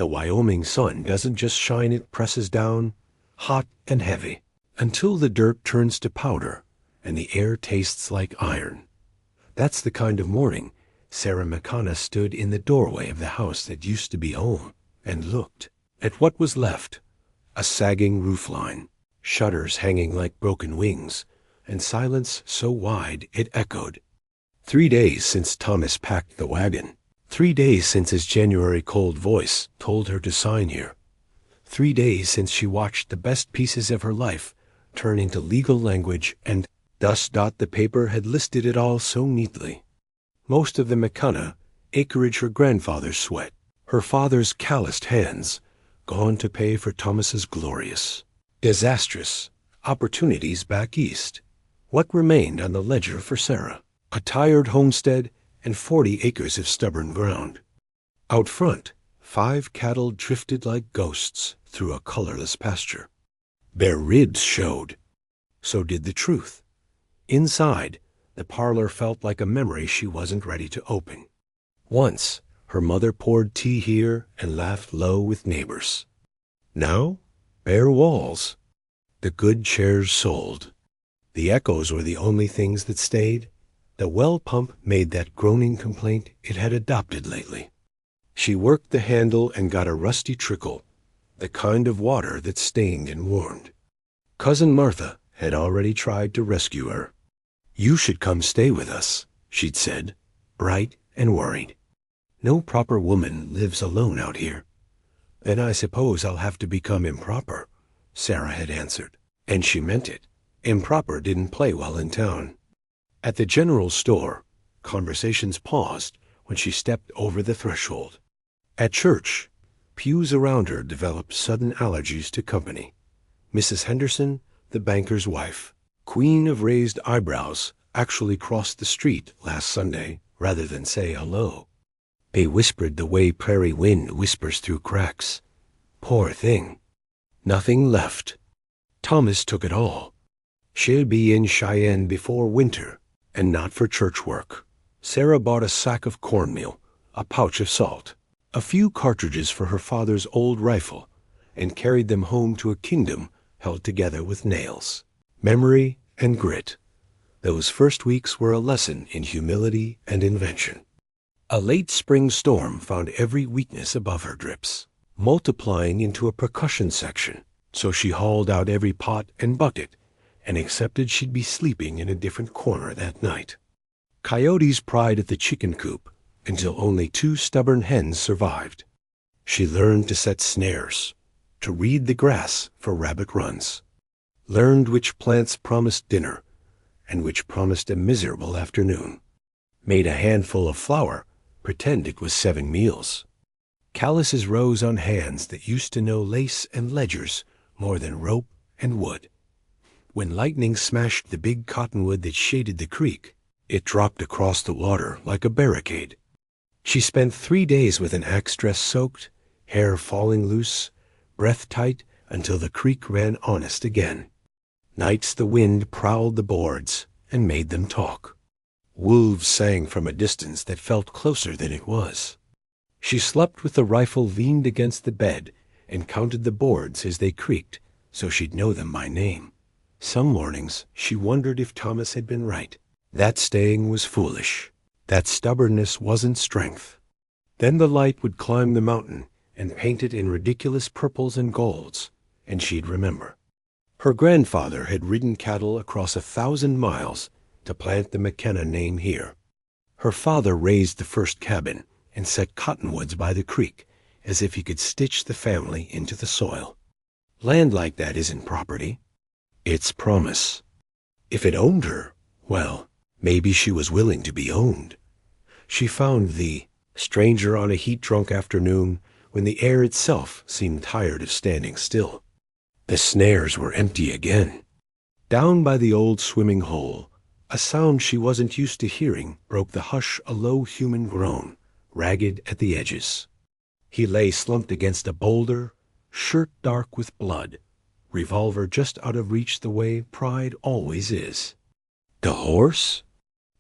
The Wyoming sun doesn't just shine, it presses down, hot and heavy, until the dirt turns to powder and the air tastes like iron. That's the kind of morning Sarah McConnell stood in the doorway of the house that used to be home and looked at what was left, a sagging roofline, shutters hanging like broken wings, and silence so wide it echoed. 3 days since Thomas packed the wagon. 3 days since his January cold voice told her to sign here. 3 days since she watched the best pieces of her life turn into legal language, and the paper had listed it all so neatly. Most of the McConnell acreage, her grandfather's sweat, her father's calloused hands, gone to pay for Thomas's glorious, disastrous opportunities back east. What remained on the ledger for Sarah? A tired homestead and 40 acres of stubborn ground. Out front, 5 cattle drifted like ghosts through a colorless pasture. Bare ribs showed. So did the truth. Inside, the parlor felt like a memory she wasn't ready to open. Once, her mother poured tea here and laughed low with neighbors. Now, bare walls. The good chairs sold. The echoes were the only things that stayed. The well pump made that groaning complaint it had adopted lately. She worked the handle and got a rusty trickle, the kind of water that stained and warned. Cousin Martha had already tried to rescue her. "You should come stay with us," she'd said, bright and worried. "No proper woman lives alone out here." "Then I suppose I'll have to become improper," Sarah had answered. And she meant it. Improper didn't play well in town. At the general store, conversations paused when she stepped over the threshold. At church, pews around her developed sudden allergies to company. Mrs. Henderson, the banker's wife, queen of raised eyebrows, actually crossed the street last Sunday rather than say hello. They whispered the way prairie wind whispers through cracks. Poor thing. Nothing left. Thomas took it all. She'll be in Cheyenne before winter, and not for church work. Sarah bought a sack of cornmeal, a pouch of salt, a few cartridges for her father's old rifle, and carried them home to a kingdom held together with nails, memory, and grit. Those first weeks were a lesson in humility and invention. A late spring storm found every weakness above her drips, multiplying into a percussion section, so she hauled out every pot and bucket and accepted she'd be sleeping in a different corner that night. Coyotes pried at the chicken coop until only 2 stubborn hens survived. She learned to set snares, to read the grass for rabbit runs, learned which plants promised dinner and which promised a miserable afternoon, made a handful of flour pretend it was 7 meals. Calluses rose on hands that used to know lace and ledgers more than rope and wood. When lightning smashed the big cottonwood that shaded the creek, it dropped across the water like a barricade. She spent 3 days with an axe dress soaked, hair falling loose, breath tight until the creek ran honest again. Nights the wind prowled the boards and made them talk. Wolves sang from a distance that felt closer than it was. She slept with the rifle leaned against the bed and counted the boards as they creaked so she'd know them by name. Some mornings she wondered if Thomas had been right. That staying was foolish. That stubbornness wasn't strength. Then the light would climb the mountain and paint it in ridiculous purples and golds, and she'd remember. Her grandfather had ridden cattle across 1,000 miles to plant the McKenna name here. Her father raised the first cabin and set cottonwoods by the creek as if he could stitch the family into the soil. Land like that isn't property. It's promise. If it owned her, well, maybe she was willing to be owned. She found the stranger on a heat-drunk afternoon when the air itself seemed tired of standing still. The snares were empty again. Down by the old swimming hole, a sound she wasn't used to hearing broke the hush, a low human groan, ragged at the edges. He lay slumped against a boulder, shirt dark with blood, revolver just out of reach the way pride always is. The horse?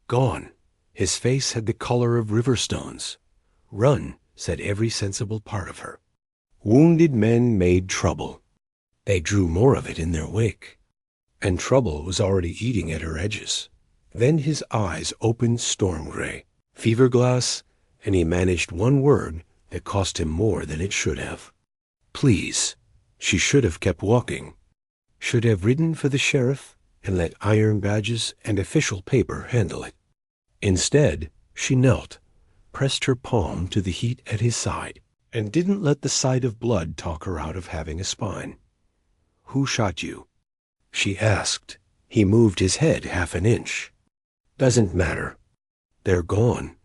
Gone. His face had the color of river stones. Run, said every sensible part of her. Wounded men made trouble. They drew more of it in their wake. And trouble was already eating at her edges. Then his eyes opened storm gray, fever glass, and he managed one word that cost him more than it should have. Please. She should have kept walking. Should have ridden for the sheriff and let iron badges and official paper handle it. Instead, she knelt, pressed her palm to the heat at his side, and didn't let the sight of blood talk her out of having a spine. Who shot you? She asked. He moved his head half an inch. Doesn't matter. They're gone.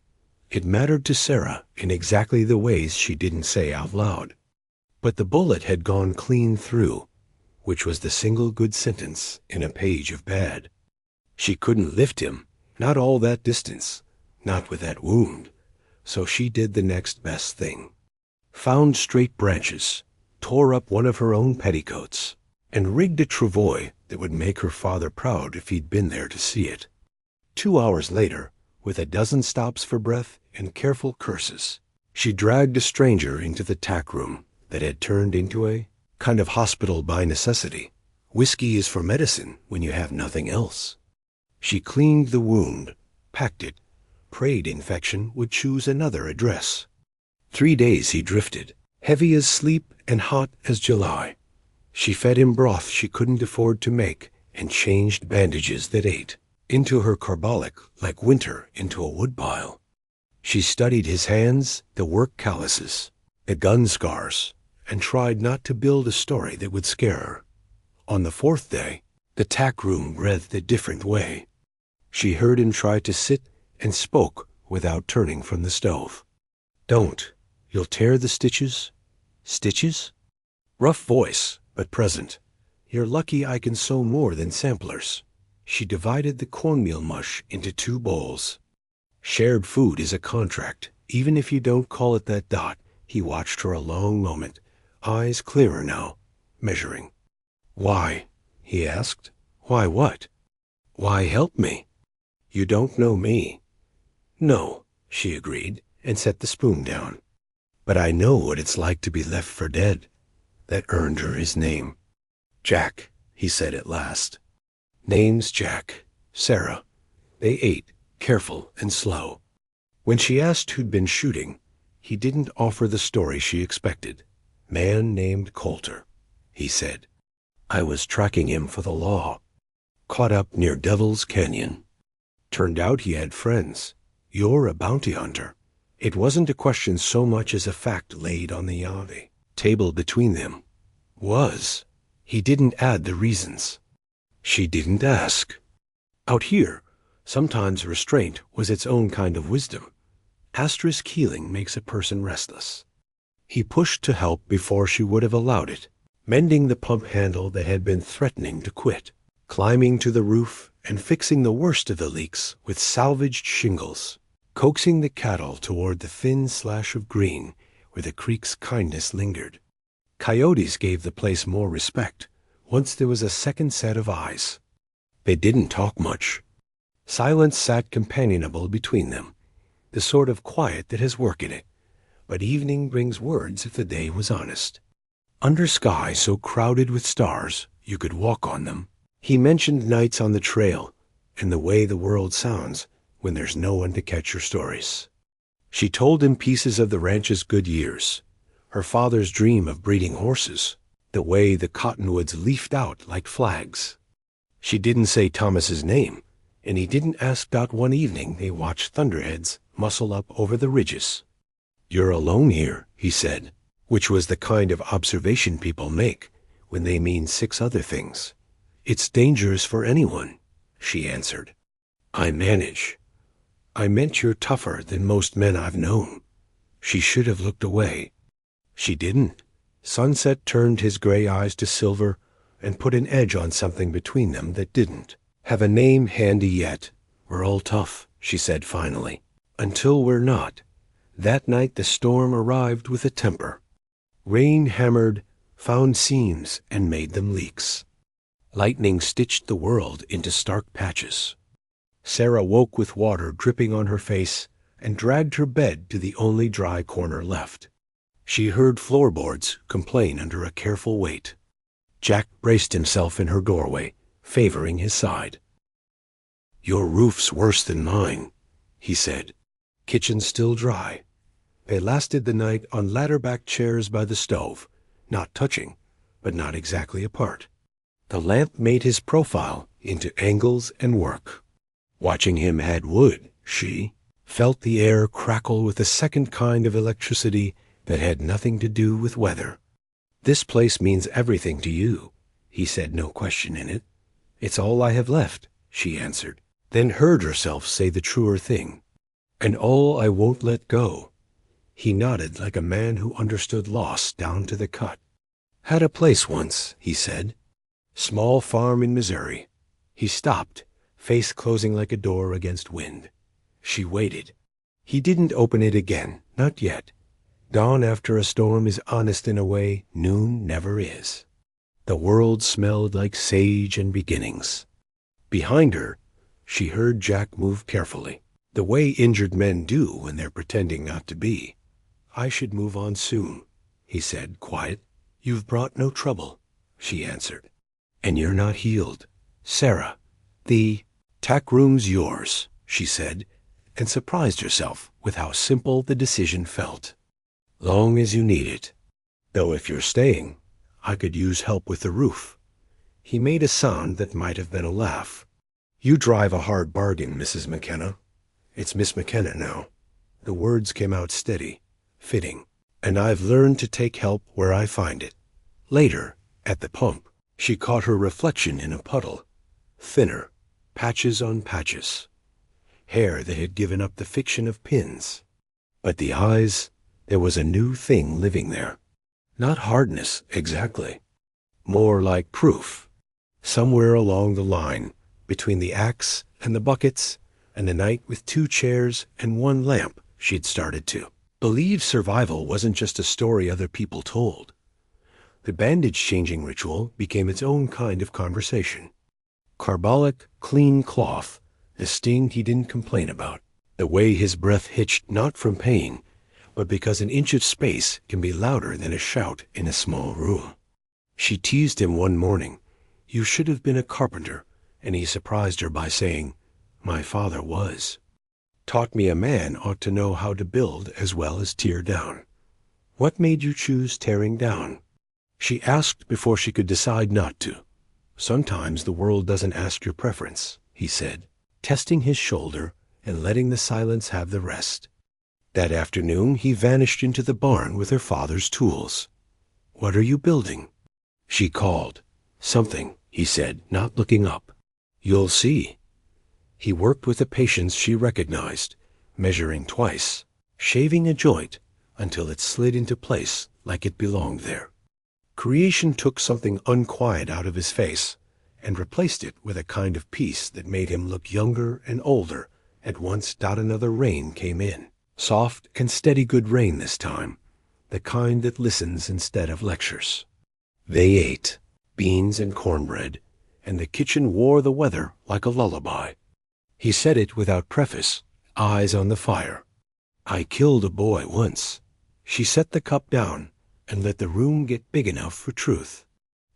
It mattered to Sarah in exactly the ways she didn't say out loud. But the bullet had gone clean through, which was the single good sentence in a page of bad. She couldn't lift him, not all that distance, not with that wound, so she did the next best thing. Found straight branches, tore up one of her own petticoats, and rigged a travois that would make her father proud if he'd been there to see it. 2 hours later, with a dozen stops for breath and careful curses, she dragged a stranger into the tack room that had turned into a kind of hospital by necessity. Whiskey is for medicine when you have nothing else. She cleaned the wound, packed it, prayed infection would choose another address. 3 days he drifted, heavy as sleep and hot as July. She fed him broth she couldn't afford to make and changed bandages that ate into her carbolic like winter into a woodpile. She studied his hands, the work calluses, the gun scars, and tried not to build a story that would scare her. On the 4th day, the tack room breathed a different way. She heard him try to sit and spoke without turning from the stove. Don't. You'll tear the stitches. Stitches? Rough voice, but present. You're lucky I can sew more than samplers. She divided the cornmeal mush into 2 bowls. Shared food is a contract, even if you don't call it that. He watched her a long moment, eyes clearer now, measuring. Why? He asked. Why what? Why help me? You don't know me. No, she agreed, and set the spoon down. But I know what it's like to be left for dead. That earned her his name. Jack, he said at last. Name's Jack. Sarah. They ate, careful and slow. When she asked who'd been shooting, he didn't offer the story she expected. Man named Coulter, he said. I was tracking him for the law. Caught up near Devil's Canyon. Turned out he had friends. You're a bounty hunter. It wasn't a question so much as a fact laid on the table between them. Was. He didn't add the reasons. She didn't ask. Out here, sometimes restraint was its own kind of wisdom. Asterisk healing makes a person restless. He pushed to help before she would have allowed it, mending the pump handle that had been threatening to quit, climbing to the roof and fixing the worst of the leaks with salvaged shingles, coaxing the cattle toward the thin slash of green where the creek's kindness lingered. Coyotes gave the place more respect once there was a second set of eyes. They didn't talk much. Silence sat companionable between them, the sort of quiet that has work in it, but evening brings words if the day was honest. Under sky so crowded with stars you could walk on them, he mentioned nights on the trail and the way the world sounds when there's no one to catch your stories. She told him pieces of the ranch's good years, her father's dream of breeding horses, the way the cottonwoods leafed out like flags. She didn't say Thomas's name, and he didn't ask about one evening they watched thunderheads muscle up over the ridges. You're alone here, he said, which was the kind of observation people make when they mean 6 other things. It's dangerous for anyone, she answered. I manage. I meant you're tougher than most men I've known. She should have looked away. She didn't. Sunset turned his gray eyes to silver and put an edge on something between them that didn't have a name handy yet. We're all tough, she said finally, until we're not. That night the storm arrived with a temper. Rain hammered, found seams, and made them leaks. Lightning stitched the world into stark patches. Sarah woke with water dripping on her face and dragged her bed to the only dry corner left. She heard floorboards complain under a careful weight. Jack braced himself in her doorway, favoring his side. "Your roof's worse than mine," he said. "Kitchen still dry." They lasted the night on ladder-backed chairs by the stove, not touching, but not exactly apart. The lamp made his profile into angles and work. Watching him add wood, she felt the air crackle with a second kind of electricity that had nothing to do with weather. "This place means everything to you," he said, no question in it. "It's all I have left," she answered, then heard herself say the truer thing. "And all I won't let go." He nodded like a man who understood loss down to the cut. "Had a place once," he said. "Small farm in Missouri." He stopped, face closing like a door against wind. She waited. He didn't open it again, not yet. Dawn after a storm is honest in a way noon never is. The world smelled like sage and beginnings. Behind her, she heard Jack move carefully, the way injured men do when they're pretending not to be. "I should move on soon," he said, quiet. "You've brought no trouble," she answered. "And you're not healed. Sarah, the tack room's yours," she said, and surprised herself with how simple the decision felt. "Long as you need it. Though if you're staying, I could use help with the roof." He made a sound that might have been a laugh. "You drive a hard bargain, Mrs. McKenna." "It's Miss McKenna now." The words came out steady, fitting. "And I've learned to take help where I find it." Later, at the pump, she caught her reflection in a puddle. Thinner, patches on patches. Hair that had given up the fiction of pins. But the eyes, there was a new thing living there. Not hardness, exactly. More like proof. Somewhere along the line, between the axe and the buckets, and the night with 2 chairs and 1 lamp, she'd started to believe survival wasn't just a story other people told. The bandage-changing ritual became its own kind of conversation. Carbolic, clean cloth, the sting he didn't complain about, the way his breath hitched not from pain, but because an inch of space can be louder than a shout in a small room. She teased him one morning, "You should have been a carpenter," and he surprised her by saying, "My father was. Taught me a man ought to know how to build as well as tear down." "What made you choose tearing down?" She asked before she could decide not to. "Sometimes the world doesn't ask your preference," he said, testing his shoulder and letting the silence have the rest. That afternoon he vanished into the barn with her father's tools. "What are you building?" She called. "Something," he said, not looking up. "You'll see." He worked with a patience she recognized, measuring twice, shaving a joint until it slid into place like it belonged there. Creation took something unquiet out of his face and replaced it with a kind of peace that made him look younger and older at once. Another rain came in. Soft and steady good rain this time, the kind that listens instead of lectures. They ate beans and cornbread, and the kitchen wore the weather like a lullaby. He said it without preface, eyes on the fire. "I killed a boy once." She set the cup down and let the room get big enough for truth.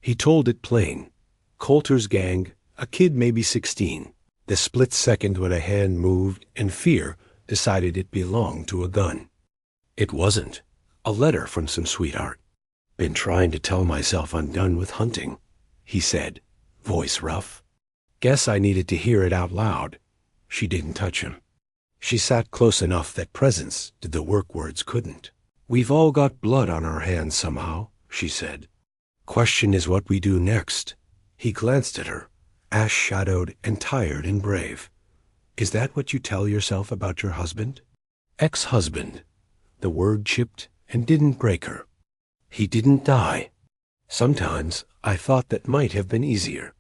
He told it plain. Coulter's gang, a kid maybe 16. The split second when a hand moved and fear decided it belonged to a gun. It wasn't. A letter from some sweetheart. "Been trying to tell myself I'm done with hunting," he said, voice rough. "Guess I needed to hear it out loud." She didn't touch him. She sat close enough that presence did the work words couldn't. "We've all got blood on our hands somehow," she said. "Question is what we do next." He glanced at her, ash-shadowed and tired and brave. "Is that what you tell yourself about your husband?" "Ex-husband." The word chipped and didn't break her. "He didn't die. Sometimes I thought that might have been easier."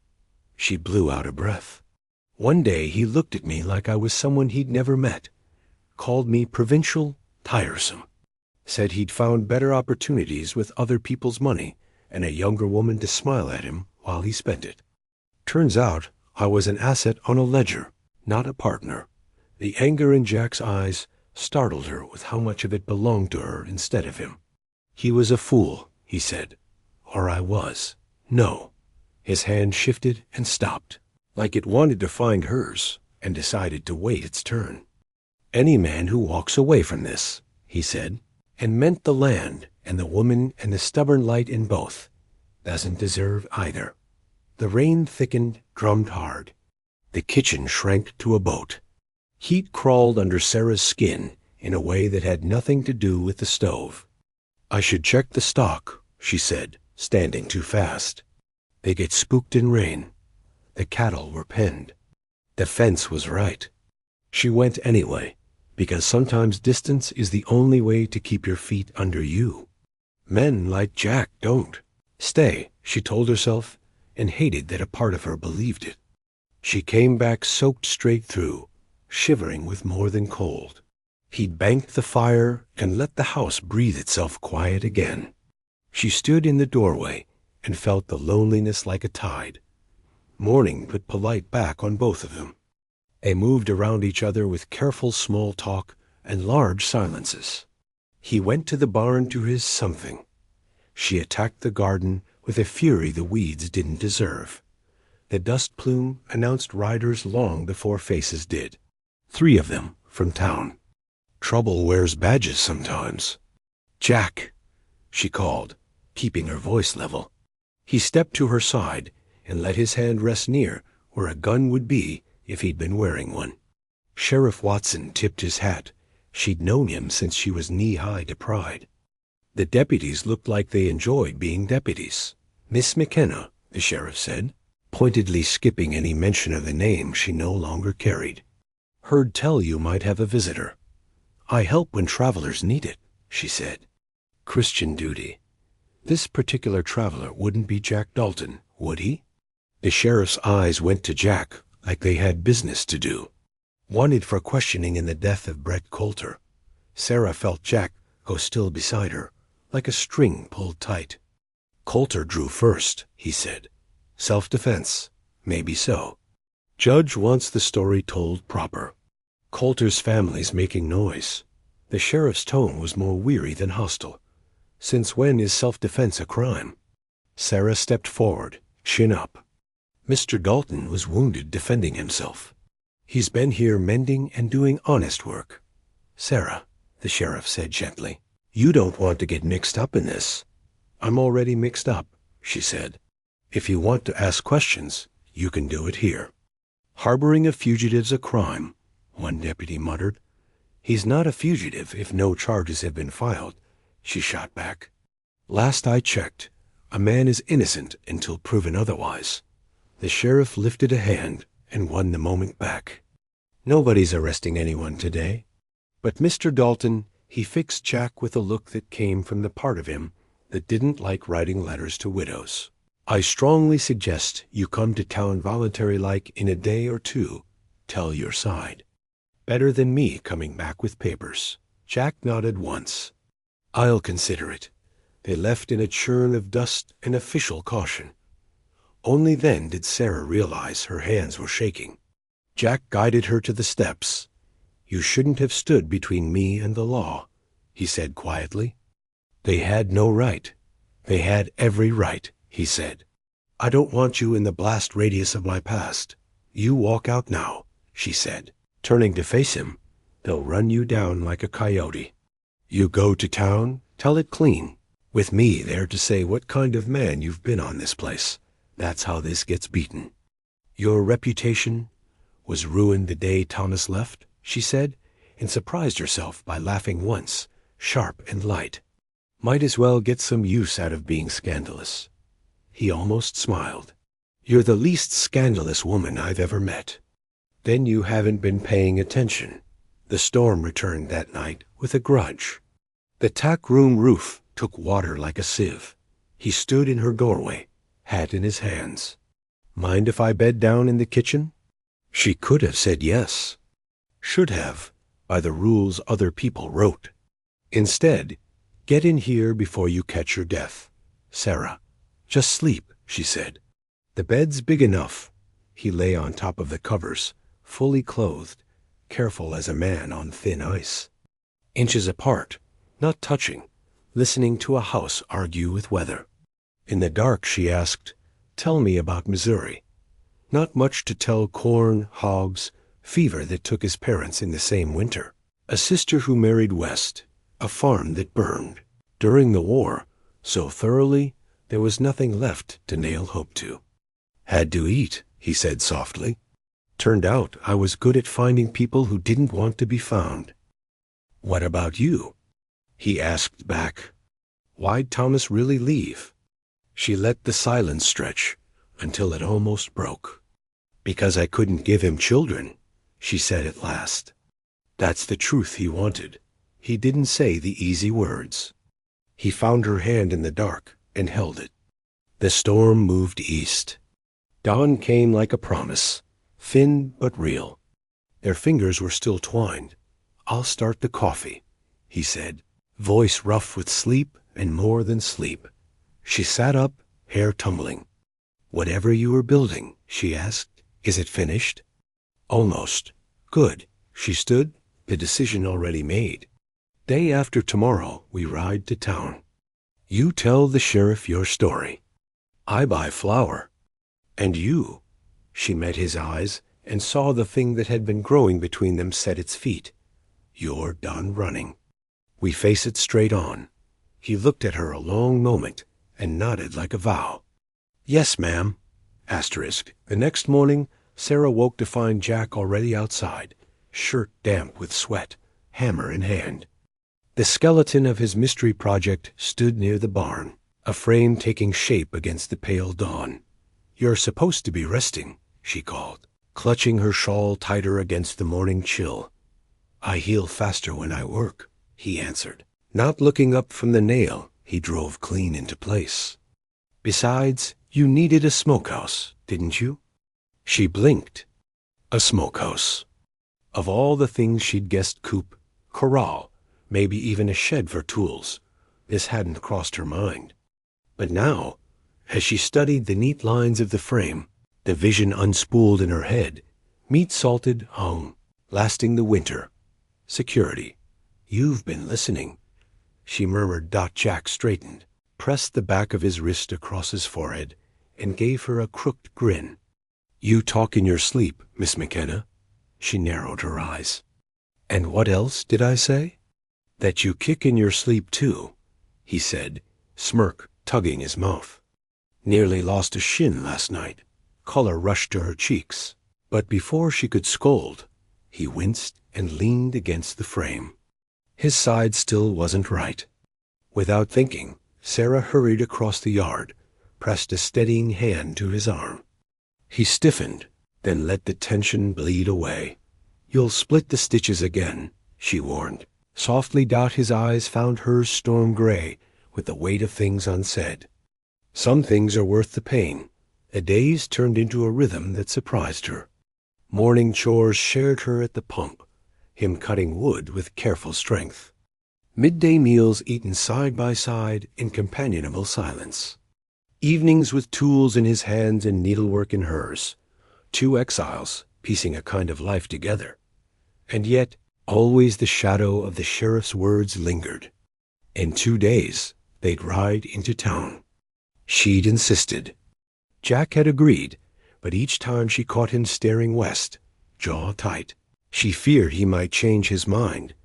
She blew out a breath. "One day he looked at me like I was someone he'd never met, called me provincial, tiresome, said he'd found better opportunities with other people's money and a younger woman to smile at him while he spent it. Turns out I was an asset on a ledger, not a partner." The anger in Jack's eyes startled her with how much of it belonged to her instead of him. He was a fool, he said. Or I was. No. His hand shifted and stopped, like it wanted to find hers, and decided to wait its turn. Any man who walks away from this, he said, and meant the land and the woman and the stubborn light in both, doesn't deserve either. The rain thickened, drummed hard. The kitchen shrank to a boat. Heat crawled under Sarah's skin in a way that had nothing to do with the stove. I should check the stock, she said, standing too fast. They get spooked in rain. The cattle were penned. The fence was right. She went anyway, because sometimes distance is the only way to keep your feet under you. Men like Jack don't. Stay, she told herself, and hated that a part of her believed it. She came back soaked straight through, shivering with more than cold. He'd banked the fire and let the house breathe itself quiet again. She stood in the doorway and felt the loneliness like a tide. Morning put polite back on both of them. They moved around each other with careful small talk and large silences. He went to the barn to his something. She attacked the garden with a fury the weeds didn't deserve. The dust plume announced riders long before faces did. 3 of them from town. Trouble wears badges sometimes. Jack, she called, keeping her voice level. He stepped to her side and let his hand rest near where a gun would be if he'd been wearing one. Sheriff Watson tipped his hat. She'd known him since she was knee-high to pride. The deputies looked like they enjoyed being deputies. Miss McKenna, the sheriff said, pointedly skipping any mention of the name she no longer carried. Heard tell you might have a visitor. I help when travelers need it, she said. Christian duty. This particular traveler wouldn't be Jack Dalton, would he? The sheriff's eyes went to Jack like they had business to do. Wanted for questioning in the death of Brett Coulter. Sarah felt Jack go still beside her, like a string pulled tight. Coulter drew first, he said. Self-defense. Maybe so. Judge wants the story told proper. Coulter's family's making noise. The sheriff's tone was more weary than hostile. Since when is self-defense a crime? Sarah stepped forward, chin up. Mr. Dalton was wounded defending himself. He's been here mending and doing honest work. Sarah, the sheriff said gently, you don't want to get mixed up in this. I'm already mixed up, she said. If you want to ask questions, you can do it here. Harboring a fugitive's a crime, one deputy muttered. He's not a fugitive if no charges have been filed, she shot back. Last I checked, a man is innocent until proven otherwise. The sheriff lifted a hand and won the moment back. Nobody's arresting anyone today. But Mr. Dalton, he fixed Jack with a look that came from the part of him that didn't like writing letters to widows. I strongly suggest you come to town voluntary-like in a day or 2. Tell your side. Better than me coming back with papers. Jack nodded once. I'll consider it. They left in a churn of dust and official caution. Only then did Sarah realize her hands were shaking. Jack guided her to the steps. You shouldn't have stood between me and the law, he said quietly. They had no right. They had every right, he said. I don't want you in the blast radius of my past. You walk out now, she said, turning to face him. They'll run you down like a coyote. You go to town, tell it clean, with me there to say what kind of man you've been on this place. That's how this gets beaten. Your reputation was ruined the day Thomas left, she said, and surprised herself by laughing once, sharp and light. Might as well get some use out of being scandalous. He almost smiled. You're the least scandalous woman I've ever met. Then you haven't been paying attention. The storm returned that night with a grudge. The tack room roof took water like a sieve. He stood in her doorway, hat in his hands. Mind if I bed down in the kitchen? She could have said yes. Should have, by the rules other people wrote. Instead, get in here before you catch your death. Sarah, just sleep, she said. The bed's big enough. He lay on top of the covers, fully clothed, careful as a man on thin ice. Inches apart, not touching, listening to a house argue with weather. In the dark, she asked, "Tell me about Missouri." Not much to tell: corn, hogs, fever that took his parents in the same winter, a sister who married west, a farm that burned during the war so thoroughly there was nothing left to nail hope to. "Had to eat," he said softly. "Turned out I was good at finding people who didn't want to be found." "What about you?" he asked back. Why'd Thomas really leave? She let the silence stretch until it almost broke. "Because I couldn't give him children," she said at last. That's the truth he wanted. He didn't say the easy words. He found her hand in the dark and held it. The storm moved east. Dawn came like a promise, thin but real. Their fingers were still twined. "I'll start the coffee," he said, voice rough with sleep and more than sleep. She sat up, hair tumbling. "Whatever you were building," she asked, "is it finished?" "Almost." "Good." She stood, the decision already made. "Day after tomorrow we ride to town. You tell the sheriff your story. I buy flour. And you—" She met his eyes and saw the thing that had been growing between them set its feet. "You're done running. We face it straight on." He looked at her a long moment and nodded like a vow. "Yes, ma'am." Asterisk. The next morning, Sarah woke to find Jack already outside, shirt damp with sweat, hammer in hand. The skeleton of his mystery project stood near the barn, a frame taking shape against the pale dawn. "You're supposed to be resting," she called, clutching her shawl tighter against the morning chill. "I heal faster when I work," he answered. Not looking up from the nail he drove clean into place. "Besides, you needed a smokehouse, didn't you?" She blinked. A smokehouse. Of all the things she'd guessed, coop, corral, maybe even a shed for tools, this hadn't crossed her mind. But now, as she studied the neat lines of the frame, the vision unspooled in her head, meat salted, hung, lasting the winter. Security. "You've been listening," she murmured. Jack straightened, pressed the back of his wrist across his forehead, and gave her a crooked grin. "You talk in your sleep, Miss McKenna." She narrowed her eyes. "And what else did I say?" "That you kick in your sleep, too," he said, smirk tugging his mouth. "Nearly lost a shin last night." Color rushed to her cheeks. But before she could scold, he winced and leaned against the frame. His side still wasn't right. Without thinking, Sarah hurried across the yard, pressed a steadying hand to his arm. He stiffened, then let the tension bleed away. "You'll split the stitches again," she warned. Softly, his eyes found hers storm gray with the weight of things unsaid. Some things are worth the pain. The days turned into a rhythm that surprised her. Morning chores shared her at the pump, him cutting wood with careful strength. Midday meals eaten side by side in companionable silence. Evenings with tools in his hands and needlework in hers. Two exiles piecing a kind of life together. And yet, always the shadow of the sheriff's words lingered. In 2 days, they'd ride into town. She'd insisted. Jack had agreed, but each time she caught him staring west, jaw tight. She feared he might change his mind.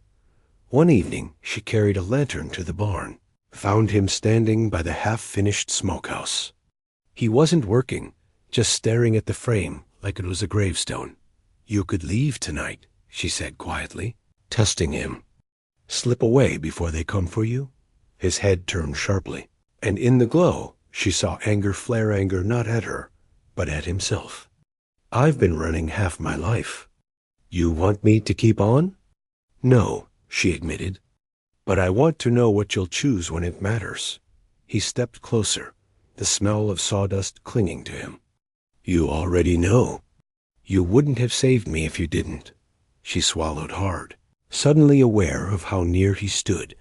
One evening, she carried a lantern to the barn, found him standing by the half-finished smokehouse. He wasn't working, just staring at the frame like it was a gravestone. "You could leave tonight," she said quietly, testing him. "Slip away before they come for you?" His head turned sharply, and in the glow she saw anger not at her, but at himself. "I've been running half my life. You want me to keep on?" "No," she admitted. "But I want to know what you'll choose when it matters." He stepped closer, the smell of sawdust clinging to him. "You already know. You wouldn't have saved me if you didn't." She swallowed hard, suddenly aware of how near he stood,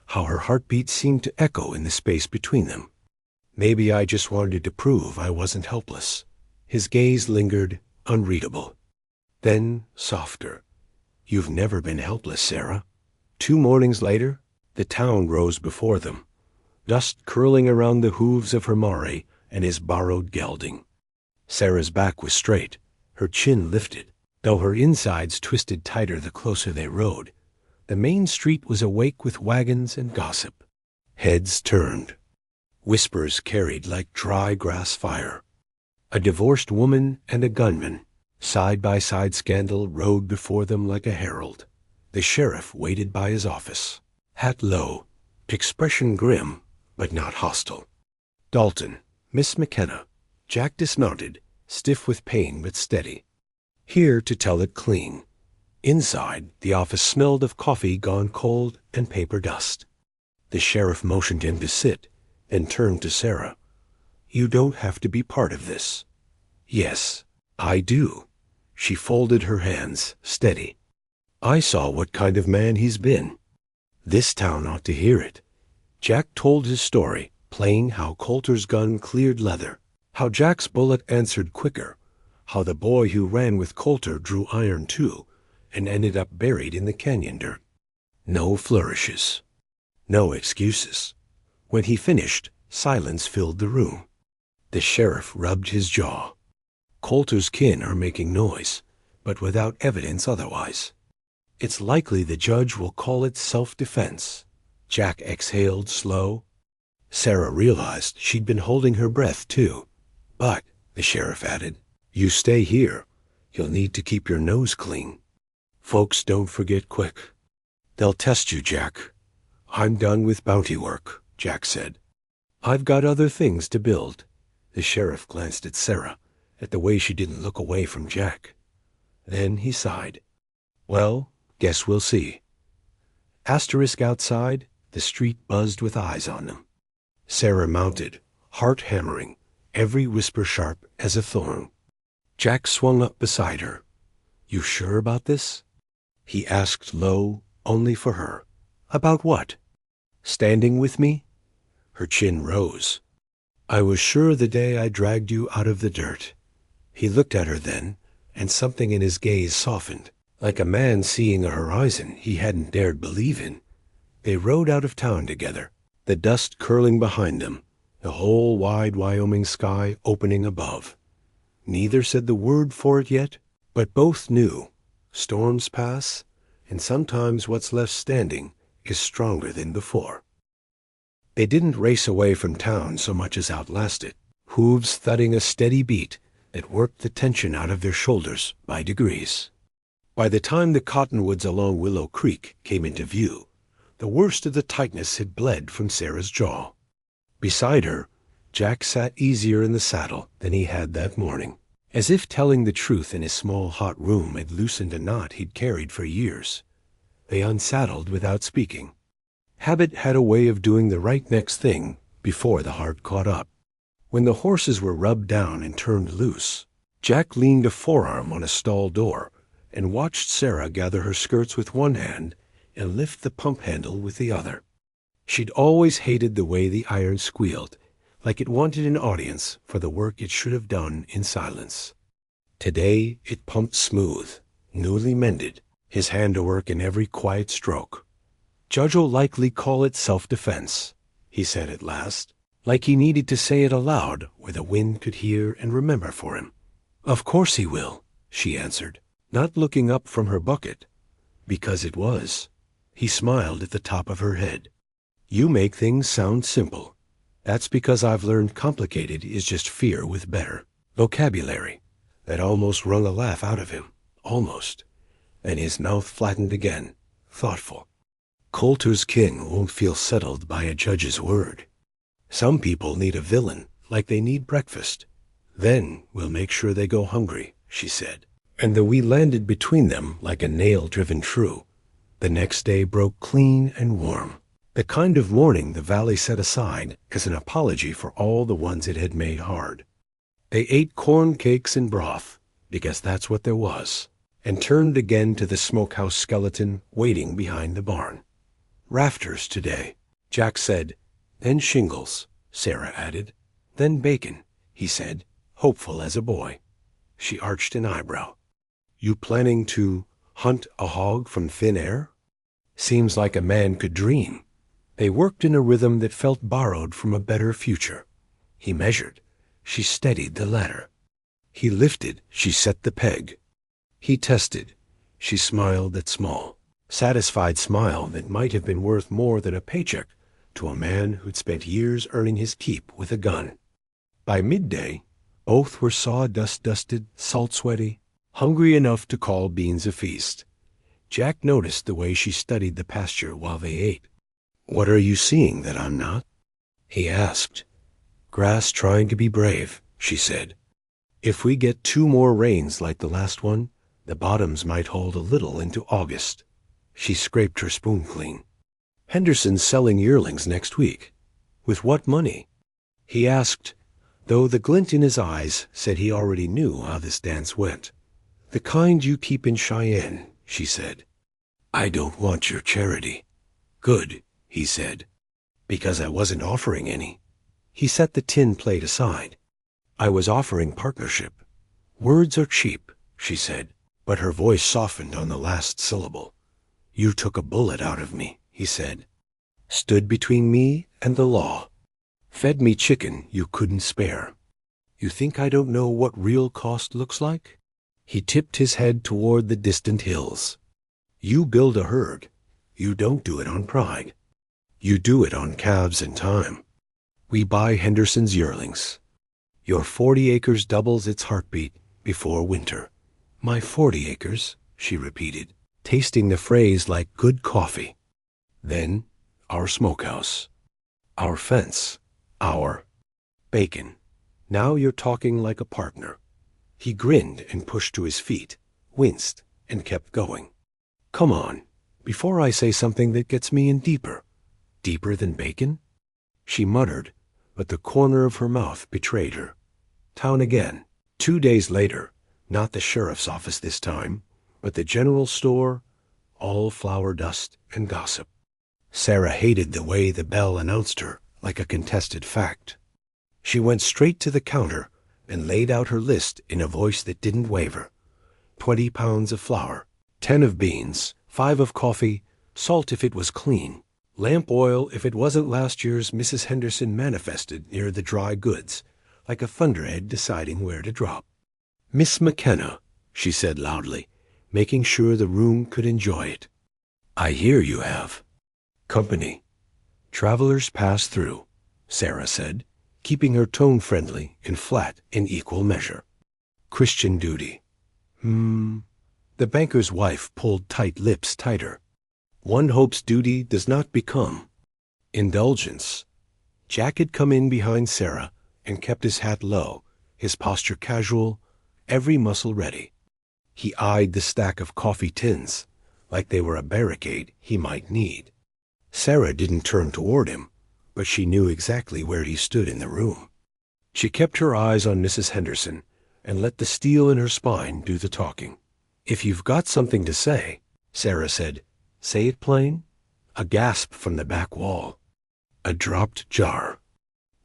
how her heartbeat seemed to echo in the space between them. "Maybe I just wanted to prove I wasn't helpless." His gaze lingered, unreadable. Then, softer. "You've never been helpless, Sarah." 2 mornings later, The town rose before them, dust curling around the hooves of her mare and his borrowed gelding. Sarah's back was straight, her chin lifted, though her insides twisted tighter the closer they rode. The main street was awake with wagons and gossip. Heads turned. Whispers carried like dry grass fire. A divorced woman and a gunman, side-by-side scandal rode before them like a herald. The sheriff waited by his office, hat low, expression grim, but not hostile. Dalton, Miss McKenna. Jack dismounted, stiff with pain but steady. Here to tell it clean. Inside, the office smelled of coffee gone cold and paper dust. The sheriff motioned him to sit, and turned to Sarah. You don't have to be part of this. Yes, I do. She folded her hands, steady. I saw what kind of man he's been. This town ought to hear it. Jack told his story, playing how Coulter's gun cleared leather, how Jack's bullet answered quicker, how the boy who ran with Coulter drew iron too, and ended up buried in the canyon dirt. No flourishes. No excuses. When he finished, silence filled the room. The sheriff rubbed his jaw. Coulter's kin are making noise, but without evidence otherwise. It's likely the judge will call it self-defense. Jack exhaled slow. Sarah realized she'd been holding her breath too. But, the sheriff added, you stay here. You'll need to keep your nose clean. Folks don't forget quick. They'll test you, Jack. I'm done with bounty work, Jack said. I've got other things to build. The sheriff glanced at Sarah, at the way she didn't look away from Jack. Then he sighed. Well, guess we'll see. Asterisk outside, the street buzzed with eyes on them. Sarah mounted, heart hammering, every whisper sharp as a thorn. Jack swung up beside her. You sure about this? He asked low, only for her. About what? Standing with me? Her chin rose. I was sure the day I dragged you out of the dirt. He looked at her then, and something in his gaze softened, like a man seeing a horizon he hadn't dared believe in. They rode out of town together, the dust curling behind them, the whole wide Wyoming sky opening above. Neither said the word for it yet, but both knew. Storms pass, and sometimes what's left standing is stronger than before. They didn't race away from town so much as outlast it, hooves thudding a steady beat that worked the tension out of their shoulders by degrees. By the time the cottonwoods along Willow Creek came into view, the worst of the tightness had bled from Sarah's jaw. Beside her, Jack sat easier in the saddle than he had that morning, as if telling the truth in his small hot room had loosened a knot he'd carried for years. They unsaddled without speaking. Habit had a way of doing the right next thing before the heart caught up. When the horses were rubbed down and turned loose, Jack leaned a forearm on a stall door and watched Sarah gather her skirts with one hand and lift the pump handle with the other. She'd always hated the way the iron squealed, like it wanted an audience for the work it should have done in silence. Today it pumped smooth, newly mended, his handiwork in every quiet stroke. Judge'll likely call it self-defense, he said at last, like he needed to say it aloud where the wind could hear and remember for him. Of course he will, she answered, not looking up from her bucket, because it was. He smiled at the top of her head. You make things sound simple. That's because I've learned complicated is just fear with better vocabulary. That almost wrung a laugh out of him, almost, and his mouth flattened again, thoughtful. Coulter's kin won't feel settled by a judge's word. Some people need a villain like they need breakfast. Then we'll make sure they go hungry, she said. And though we landed between them like a nail driven true, the next day broke clean and warm. The kind of morning the valley set aside as an apology for all the ones it had made hard. They ate corn cakes and broth, because that's what there was, and turned again to the smokehouse skeleton waiting behind the barn. Rafters today, Jack said. Then shingles, Sarah added. Then bacon, he said, hopeful as a boy. She arched an eyebrow. You planning to hunt a hog from thin air? Seems like a man could dream. They worked in a rhythm that felt borrowed from a better future. He measured. She steadied the ladder. He lifted. She set the peg. He tested. She smiled that small, satisfied smile that might have been worth more than a paycheck to a man who'd spent years earning his keep with a gun. By midday, both were sawdust-dusted, salt-sweaty, hungry enough to call beans a feast. Jack noticed the way she studied the pasture while they ate. "What are you seeing that I'm not?" he asked. "Grass trying to be brave," she said. "If we get 2 more rains like the last one, the bottoms might hold a little into August." She scraped her spoon clean. "Henderson's selling yearlings next week." "With what money?" he asked, though the glint in his eyes said he already knew how this dance went. "The kind you keep in Cheyenne," she said. "I don't want your charity." "Good," he said, "because I wasn't offering any." He set the tin plate aside. "I was offering partnership." "Words are cheap," she said, but her voice softened on the last syllable. "You took a bullet out of me," he said. "Stood between me and the law. Fed me chicken you couldn't spare. You think I don't know what real cost looks like?" He tipped his head toward the distant hills. "You build a herd. You don't do it on pride. You do it on calves and time. We buy Henderson's yearlings. Your 40 acres doubles its heartbeat before winter." "My 40 acres," she repeated, tasting the phrase like good coffee. "Then our smokehouse. Our fence. Our bacon. Now you're talking like a partner." He grinned and pushed to his feet, winced, and kept going. "Come on, before I say something that gets me in deeper." "Deeper than bacon?" She muttered, but the corner of her mouth betrayed her. Town again. 2 days later, not the sheriff's office this time, but the general store, all flour dust and gossip. Sarah hated the way the bell announced her like a contested fact. She went straight to the counter and laid out her list in a voice that didn't waver. 20 pounds of flour, 10 of beans, 5 of coffee, salt if it was clean, lamp oil if it wasn't last year's Mrs. Henderson manifested near the dry goods, like a thunderhead deciding where to drop. "Miss McKenna," she said loudly, making sure the room could enjoy it. "I hear you have company." "Travelers pass through," Sarah said, keeping her tone friendly and flat in equal measure. "Christian duty." The banker's wife pulled tight lips tighter. "One hopes duty does not become indulgence." Jack had come in behind Sarah and kept his hat low, his posture casual, every muscle ready. He eyed the stack of coffee tins like they were a barricade he might need. Sarah didn't turn toward him, but she knew exactly where he stood in the room. She kept her eyes on Mrs. Henderson and let the steel in her spine do the talking. "If you've got something to say," Sarah said, "say it plain." A gasp from the back wall. A dropped jar.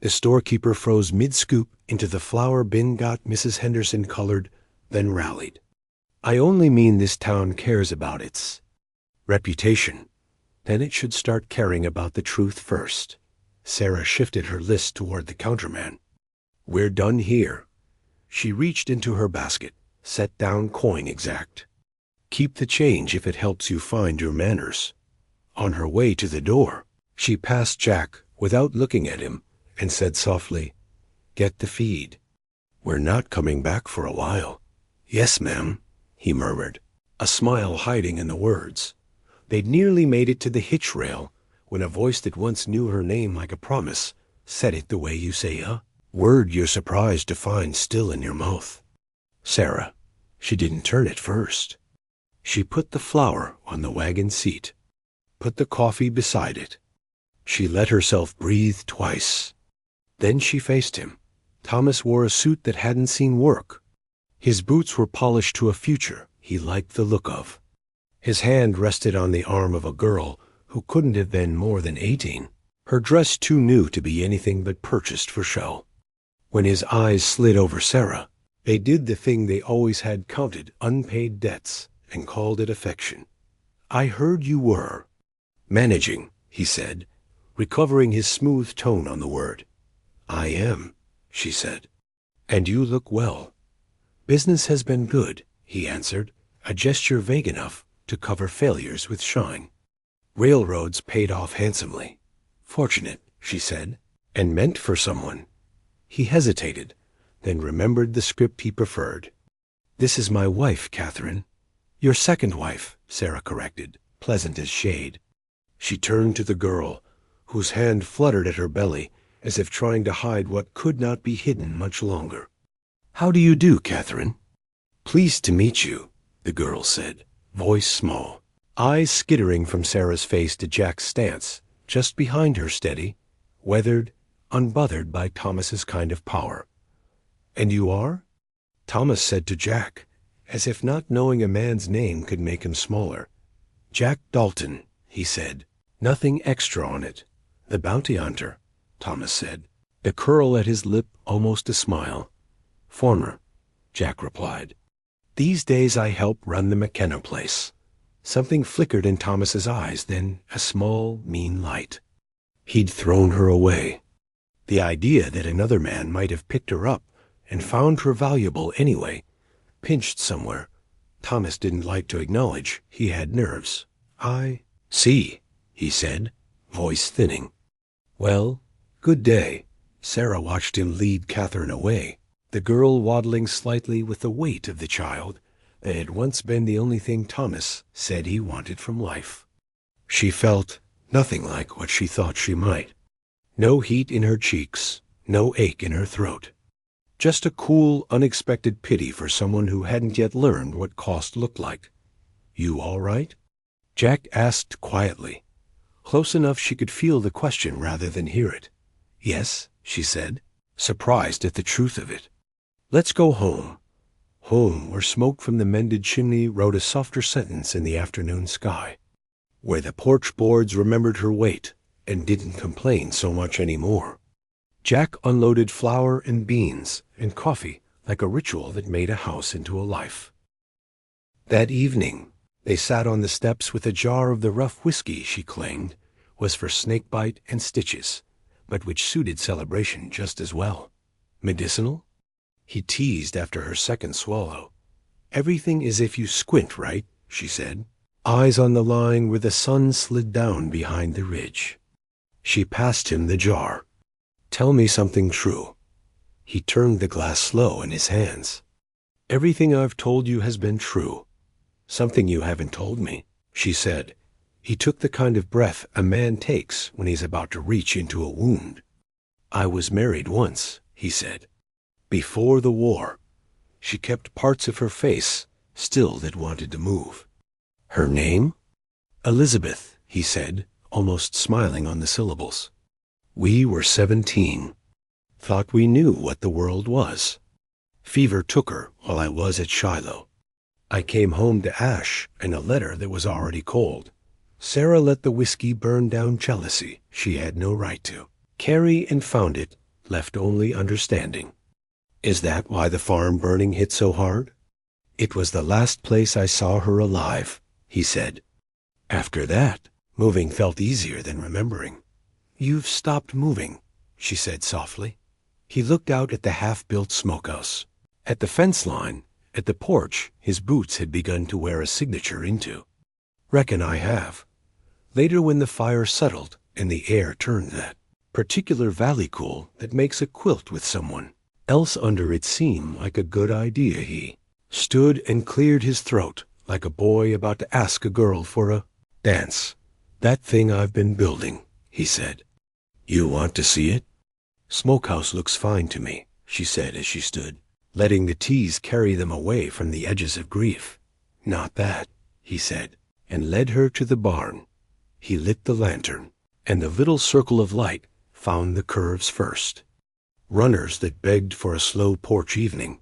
The storekeeper froze mid-scoop into the flour bin got Mrs. Henderson colored, then rallied. "I only mean this town cares about its reputation. Then it should start caring about the truth first." Sarah shifted her list toward the counterman. "We're done here." She reached into her basket, set down coin exact. "Keep the change if it helps you find your manners." On her way to the door, she passed Jack without looking at him and said softly, "Get the feed. We're not coming back for a while." "Yes, ma'am," he murmured, a smile hiding in the words. They'd nearly made it to the hitch rail when a voice that once knew her name like a promise said it the way you say a word you're surprised to find still in your mouth. Sarah. She didn't turn it first. She put the flour on the wagon seat, put the coffee beside it. She let herself breathe twice. Then she faced him. Thomas wore a suit that hadn't seen work. His boots were polished to a future he liked the look of. His hand rested on the arm of a girl who couldn't have been more than 18, her dress too new to be anything but purchased for show. When his eyes slid over Sarah, they did the thing they always had counted unpaid debts and called it affection. "I heard you were managing," he said, recovering his smooth tone on the word. "I am," she said. "And you look well." "Business has been good," he answered, a gesture vague enough to cover failures with shine. "Railroads paid off handsomely." "Fortunate," she said, "and meant for someone." He hesitated, then remembered the script he preferred. "This is my wife, Catherine." "Your second wife," Sarah corrected, pleasant as shade. She turned to the girl, whose hand fluttered at her belly as if trying to hide what could not be hidden much longer. "How do you do, Catherine?" "Pleased to meet you," the girl said, voice small, eyes skittering from Sarah's face to Jack's stance, just behind her steady, weathered, unbothered by Thomas's kind of power. "And you are?" Thomas said to Jack, as if not knowing a man's name could make him smaller. "Jack Dalton," he said, nothing extra on it. "The bounty hunter," Thomas said, the curl at his lip almost a smile. "Former," Jack replied. "These days I help run the McKenna place." Something flickered in Thomas's eyes, then a small, mean light. He'd thrown her away. The idea that another man might have picked her up and found her valuable anyway, pinched somewhere. Thomas didn't like to acknowledge he had nerves. "I see," he said, voice thinning. "Well, good day." Sarah watched him lead Catherine away, the girl waddling slightly with the weight of the child that had once been the only thing Thomas said he wanted from life. She felt nothing like what she thought she might. No heat in her cheeks, no ache in her throat. Just a cool, unexpected pity for someone who hadn't yet learned what cost looked like. "You all right?" Jack asked quietly, close enough she could feel the question rather than hear it. "Yes," she said, surprised at the truth of it. "Let's go home." Home, where smoke from the mended chimney wrote a softer sentence in the afternoon sky. Where the porch boards remembered her weight and didn't complain so much anymore. Jack unloaded flour and beans and coffee like a ritual that made a house into a life. That evening, they sat on the steps with a jar of the rough whiskey she claimed was for snakebite and stitches, but which suited celebration just as well. "Medicinal?" he teased after her second swallow. "Everything is if you squint, right?" she said, eyes on the line where the sun slid down behind the ridge. She passed him the jar. "Tell me something true." He turned the glass slow in his hands. "Everything I've told you has been true." "Something you haven't told me," she said. He took the kind of breath a man takes when he's about to reach into a wound. "I was married once," he said. "Before the war." She kept parts of her face still that wanted to move. "Her name?" "Elizabeth," he said, almost smiling on the syllables. "We were 17. Thought we knew what the world was. Fever took her while I was at Shiloh. I came home to ash and a letter that was already cold. Sarah let the whiskey burn down jealousy she had no right to. Carry and found it, left only understanding." "Is that why the farm burning hit so hard?" "It was the last place I saw her alive," he said. After that, moving felt easier than remembering. "You've stopped moving," she said softly. He looked out at the half-built smokehouse. At the fence line, at the porch his boots had begun to wear a signature into. "Reckon I have." Later when the fire settled and the air turned that particular valley cool that makes a quilt with someone else under it seem like a good idea, he stood and cleared his throat like a boy about to ask a girl for a dance. "That thing I've been building," he said. "You want to see it?" "Smokehouse looks fine to me," she said as she stood, letting the tease carry them away from the edges of grief. "Not that," he said, and led her to the barn. He lit the lantern, and the little circle of light found the curves first. Runners that begged for a slow porch evening.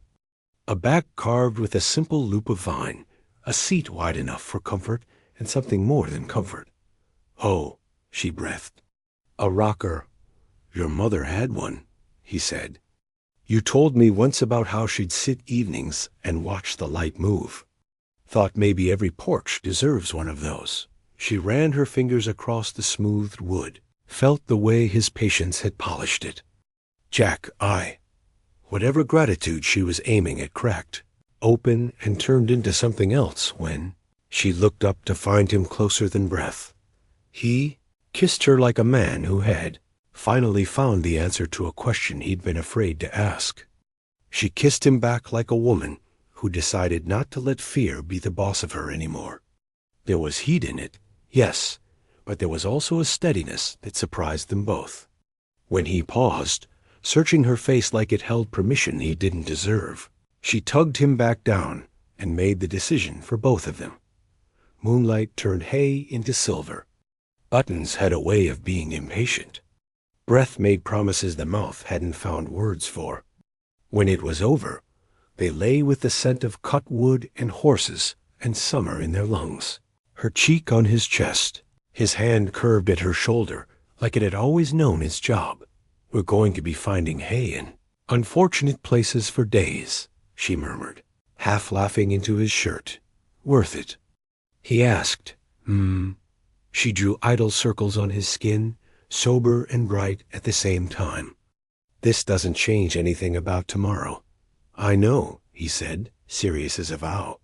A back carved with a simple loop of vine, a seat wide enough for comfort and something more than comfort. "Oh," she breathed. "A rocker." "Your mother had one," he said. "You told me once about how she'd sit evenings and watch the light move. Thought maybe every porch deserves one of those." She ran her fingers across the smoothed wood. felt the way his patience had polished it. Jack, whatever gratitude she was aiming at cracked, open, and turned into something else when she looked up to find him closer than breath. He kissed her like a man who had finally found the answer to a question he'd been afraid to ask. She kissed him back like a woman who decided not to let fear be the boss of her anymore. There was heat in it, yes, but there was also a steadiness that surprised them both. When he paused, searching her face like it held permission he didn't deserve, she tugged him back down and made the decision for both of them. Moonlight turned hay into silver. Buttons had a way of being impatient. Breath made promises the mouth hadn't found words for. When it was over, they lay with the scent of cut wood and horses and summer in their lungs. Her cheek on his chest, his hand curved at her shoulder like it had always known its job. We're going to be finding hay in unfortunate places for days, she murmured, half laughing into his shirt. Worth it? He asked. She drew idle circles on his skin, sober and bright at the same time. This doesn't change anything about tomorrow. I know, he said, serious as a vow.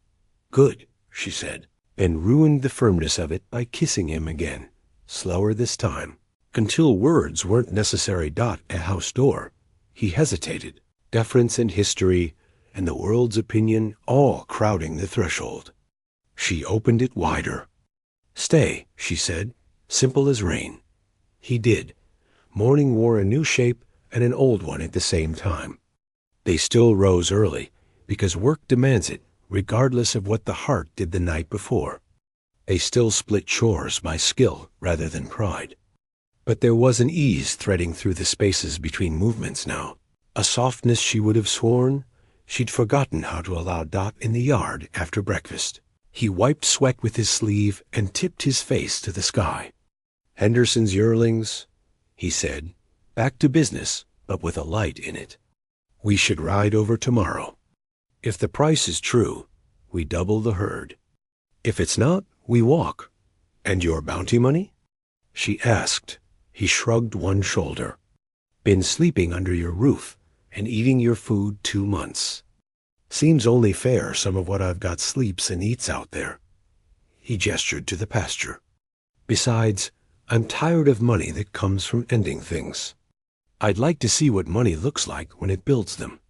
Good, she said, and ruined the firmness of it by kissing him again, slower this time. Until words weren't necessary. A house door. He hesitated, deference and history and the world's opinion all crowding the threshold. She opened it wider. Stay, she said, simple as rain. He did. Morning wore a new shape and an old one at the same time. They still rose early, because work demands it, regardless of what the heart did the night before. They still split chores by skill rather than pride. But there was an ease threading through the spaces between movements now, a softness she would have sworn she'd forgotten how to allow Dot in the yard after breakfast. He wiped sweat with his sleeve and tipped his face to the sky. Henderson's yearlings, he said, back to business, but with a light in it. We should ride over tomorrow. If the price is true, we double the herd. If it's not, we walk. And your bounty money? She asked. He shrugged one shoulder. Been sleeping under your roof and eating your food 2 months. Seems only fair some of what I've got sleeps and eats out there. He gestured to the pasture. Besides, I'm tired of money that comes from ending things. I'd like to see what money looks like when it builds them.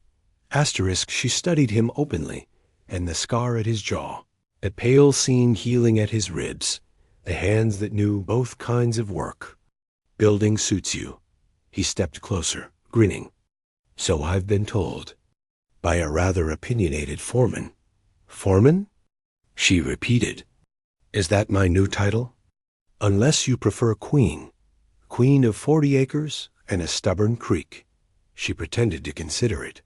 She studied him openly, and the scar at his jaw, the pale seam healing at his ribs, the hands that knew both kinds of work. Building suits you. He stepped closer, grinning. So I've been told. By a rather opinionated foreman. Foreman? She repeated. Is that my new title? Unless you prefer queen. Queen of 40 acres and a stubborn creek. She pretended to consider it.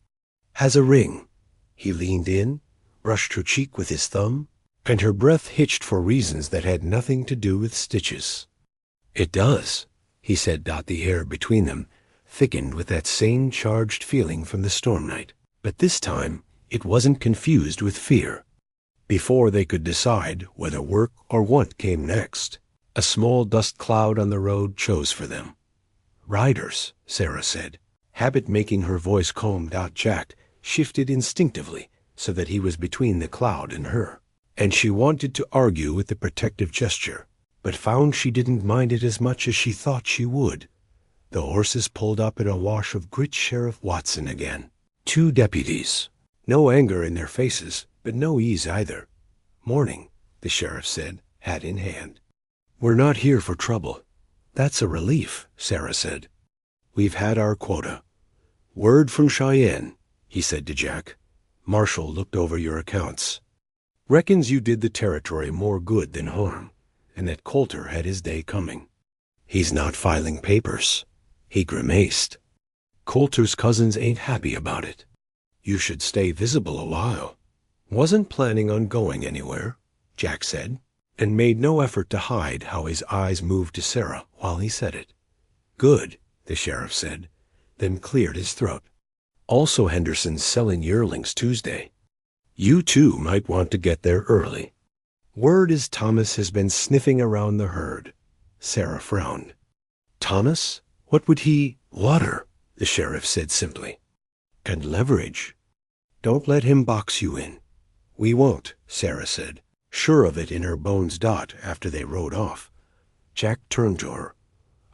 Has a ring. He leaned in, brushed her cheek with his thumb, and her breath hitched for reasons that had nothing to do with stitches. It does, he said. The air between them thickened with that same charged feeling from the storm night. But this time it wasn't confused with fear. Before they could decide whether work or want came next, a small dust cloud on the road chose for them. Riders, Sarah said, habit making her voice calm. Jack shifted instinctively so that he was between the cloud and her, and she wanted to argue with the protective gesture, but found she didn't mind it as much as she thought she would. The horses pulled up in a wash of grit. Sheriff Watson again. 2 deputies. No anger in their faces, but no ease either. Morning, the sheriff said, hat in hand. We're not here for trouble. That's a relief, Sarah said. We've had our quota. Word from Cheyenne, he said to Jack. Marshall looked over your accounts. Reckons you did the territory more good than harm, and that Coulter had his day coming. He's not filing papers. He grimaced. Coulter's cousins ain't happy about it. You should stay visible a while. Wasn't planning on going anywhere, Jack said, and made no effort to hide how his eyes moved to Sarah while he said it. Good, the sheriff said, then cleared his throat. Also Henderson's selling yearlings Tuesday. You too might want to get there early. Word is Thomas has been sniffing around the herd. Sarah frowned. Thomas? What would he? Water, the sheriff said simply. And leverage. Don't let him box you in. We won't, Sarah said, sure of it in her bones. After they rode off, Jack turned to her,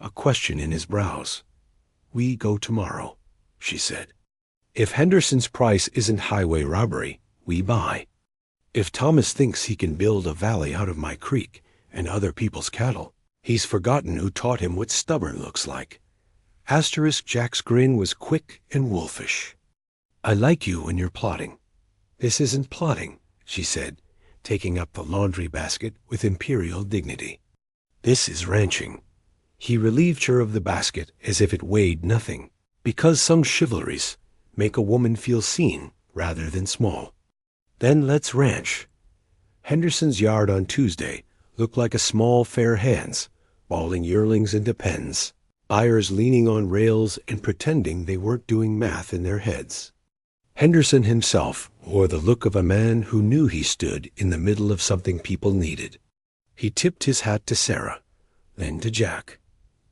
a question in his brows. We go tomorrow, she said. If Henderson's price isn't highway robbery, we buy. If Thomas thinks he can build a valley out of my creek and other people's cattle, he's forgotten who taught him what stubborn looks like. Jack's grin was quick and wolfish. I like you when you're plotting. This isn't plotting, she said, taking up the laundry basket with imperial dignity. This is ranching. He relieved her of the basket as if it weighed nothing, because some chivalries make a woman feel seen rather than small. Then let's ranch. Henderson's yard on Tuesday looked like a small fair hands, balling yearlings into pens, buyers leaning on rails and pretending they weren't doing math in their heads. Henderson himself wore the look of a man who knew he stood in the middle of something people needed. He tipped his hat to Sarah, then to Jack.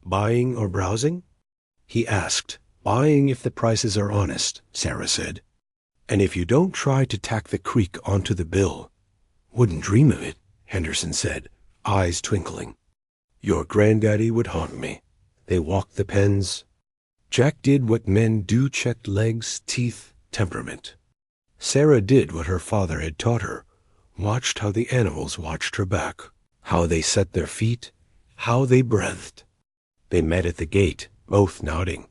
Buying or browsing? He asked. Buying if the prices are honest, Sarah said. And if you don't try to tack the creek onto the bill. Wouldn't dream of it, Henderson said, eyes twinkling. Your granddaddy would haunt me. They walked the pens. Jack did what men do, checked legs, teeth, temperament. Sarah did what her father had taught her, watched how the animals watched her back, how they set their feet, how they breathed. They met at the gate, both nodding.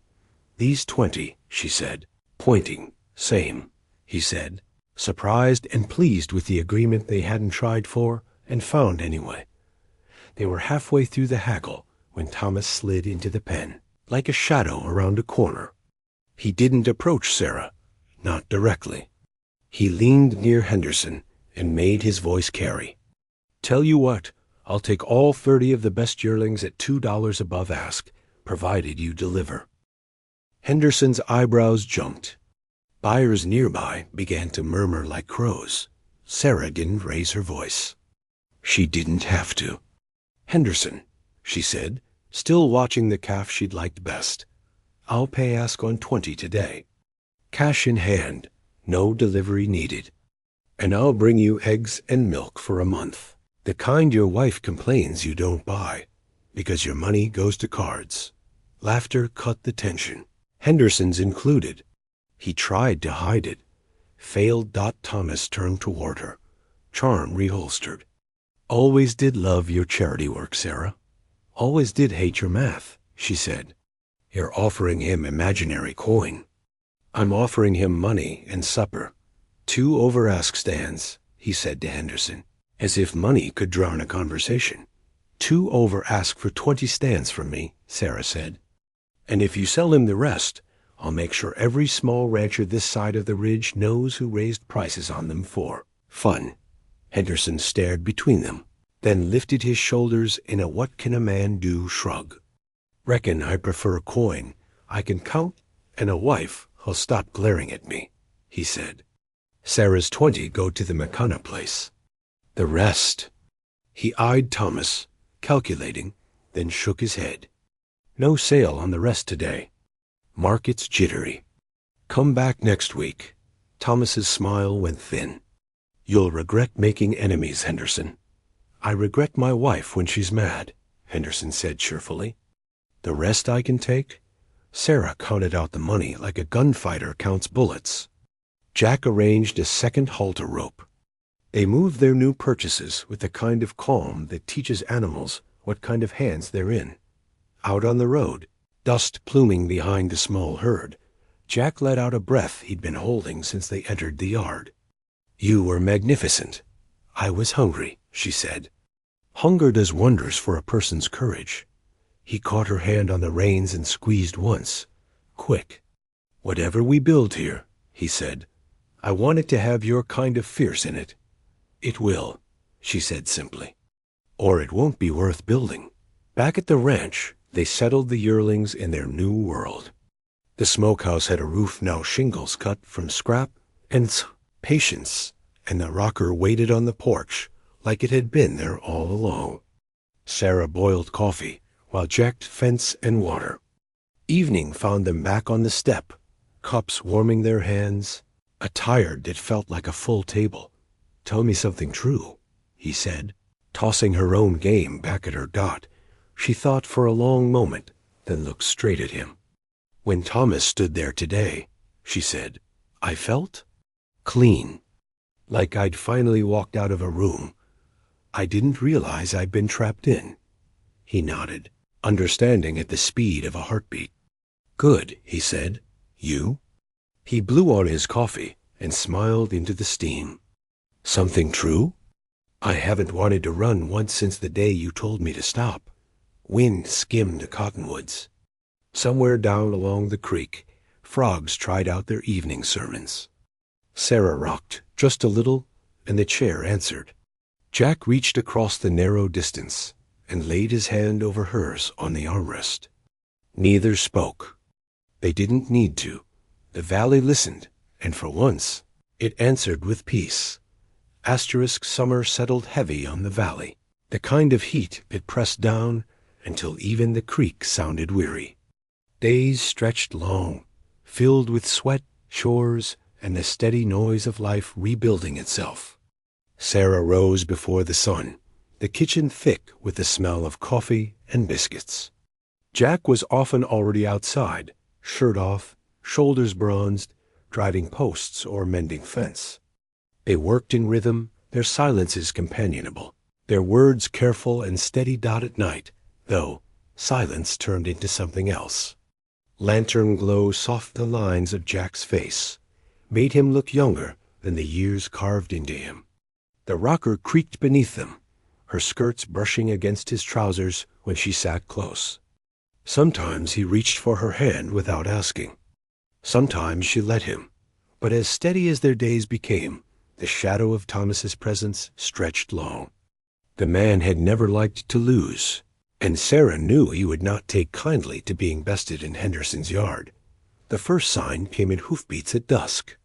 These 20, she said, pointing. Same, he said, surprised and pleased with the agreement they hadn't tried for and found anyway. They were halfway through the haggle when Thomas slid into the pen, like a shadow around a corner. He didn't approach Sarah, not directly. He leaned near Henderson and made his voice carry. Tell you what, I'll take all 30 of the best yearlings at $2 above ask, provided you deliver. Henderson's eyebrows jumped. Buyers nearby began to murmur like crows. Sarah didn't raise her voice. She didn't have to. Henderson, she said, still watching the calf she'd liked best. I'll pay ask on 20 today. Cash in hand, no delivery needed. And I'll bring you eggs and milk for a month. The kind your wife complains you don't buy, because your money goes to cards. Laughter cut the tension. Henderson's included. He tried to hide it. Failed. Thomas turned toward her, charm reholstered. Always did love your charity work, Sarah. Always did hate your math, she said. You're offering him imaginary coin. I'm offering him money and supper. 2 over-ask stands, he said to Henderson, as if money could drown a conversation. 2 over-ask for 20 stands from me, Sarah said. And if you sell him the rest, I'll make sure every small rancher this side of the ridge knows who raised prices on them for fun. Henderson stared between them, then lifted his shoulders in a what-can-a-man-do shrug. Reckon I prefer coin. I can count, and a wife who'll stop glaring at me, he said. Sarah's 20 go to the McConaughey place. The rest. He eyed Thomas, calculating, then shook his head. No sale on the rest today. Market's jittery. Come back next week. Thomas's smile went thin. You'll regret making enemies, Henderson. I regret my wife when she's mad, Henderson said cheerfully. The rest I can take? Sarah counted out the money like a gunfighter counts bullets. Jack arranged a second halter rope. They moved their new purchases with the kind of calm that teaches animals what kind of hands they're in. Out on the road, dust pluming behind the small herd, Jack let out a breath he'd been holding since they entered the yard. You were magnificent. I was hungry, she said. Hunger does wonders for a person's courage. He caught her hand on the reins and squeezed once. Quick. Whatever we build here, he said, I want it to have your kind of fierce in it. It will, she said simply. Or it won't be worth building. Back at the ranch, they settled the yearlings in their new world. The smokehouse had a roof now shingles cut from scrap and patience, and the rocker waited on the porch like it had been there all along. Sarah boiled coffee, while Jack fence and water. Evening found them back on the step, cups warming their hands, attired that felt like a full table. "Tell me something true," he said, tossing her own game back at her dot. She thought for a long moment, then looked straight at him. "When Thomas stood there today," she said, "I felt clean, like I'd finally walked out of a room. I didn't realize I'd been trapped in." He nodded, understanding at the speed of a heartbeat. "Good," he said. "You?" He blew on his coffee and smiled into the steam. "Something true? I haven't wanted to run once since the day you told me to stop." Wind skimmed the cottonwoods. Somewhere down along the creek, frogs tried out their evening sermons. Sarah rocked just a little, and the chair answered. Jack reached across the narrow distance and laid his hand over hers on the armrest. Neither spoke. They didn't need to. The valley listened, and for once, it answered with peace. Summer settled heavy on the valley, the kind of heat that pressed down until even the creek sounded weary. Days stretched long, filled with sweat, chores, and the steady noise of life rebuilding itself. Sarah rose before the sun, the kitchen thick with the smell of coffee and biscuits. Jack was often already outside, shirt off, shoulders bronzed, driving posts or mending fence. They worked in rhythm, their silences companionable, their words careful and steady dot at night, though silence turned into something else. Lantern glow softened the lines of Jack's face, made him look younger than the years carved into him. The rocker creaked beneath them, her skirts brushing against his trousers when she sat close. Sometimes he reached for her hand without asking. Sometimes she let him, but as steady as their days became, the shadow of Thomas's presence stretched long. The man had never liked to lose, and Sarah knew he would not take kindly to being bested in Henderson's yard. The first sign came in hoofbeats at dusk.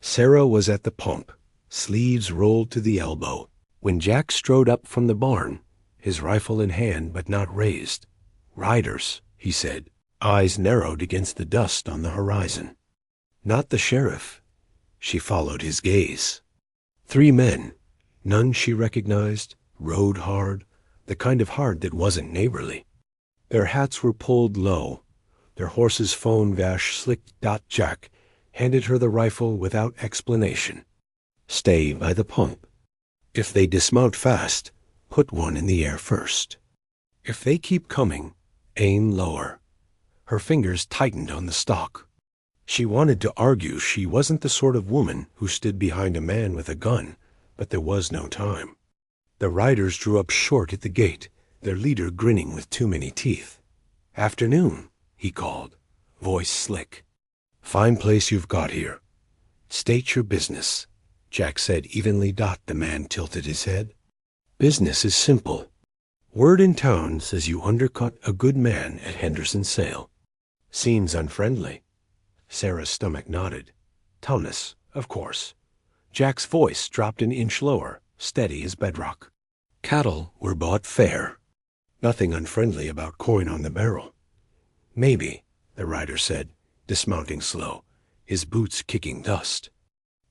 Sarah was at the pump, sleeves rolled to the elbow, when Jack strode up from the barn, his rifle in hand but not raised. "Riders," he said, eyes narrowed against the dust on the horizon. "Not the sheriff." She followed his gaze. 3 men, none she recognized, rode hard, the kind of hard that wasn't neighborly. Their hats were pulled low. Their horses' phone vash slicked. Jack handed her the rifle without explanation. "Stay by the pump. If they dismount fast, put one in the air first. If they keep coming, aim lower." Her fingers tightened on the stock. She wanted to argue she wasn't the sort of woman who stood behind a man with a gun, but there was no time. The riders drew up short at the gate, their leader grinning with too many teeth. "Afternoon," he called, voice slick. "Fine place you've got here." "State your business," Jack said evenly. The man tilted his head. "Business is simple. Word in town says you undercut a good man at Henderson's sale." "Seems unfriendly." Sarah's stomach nodded. "Thomas, of course." Jack's voice dropped an inch lower, steady as bedrock. "Cattle were bought fair. Nothing unfriendly about coin on the barrel." "Maybe," the rider said, dismounting slow, his boots kicking dust.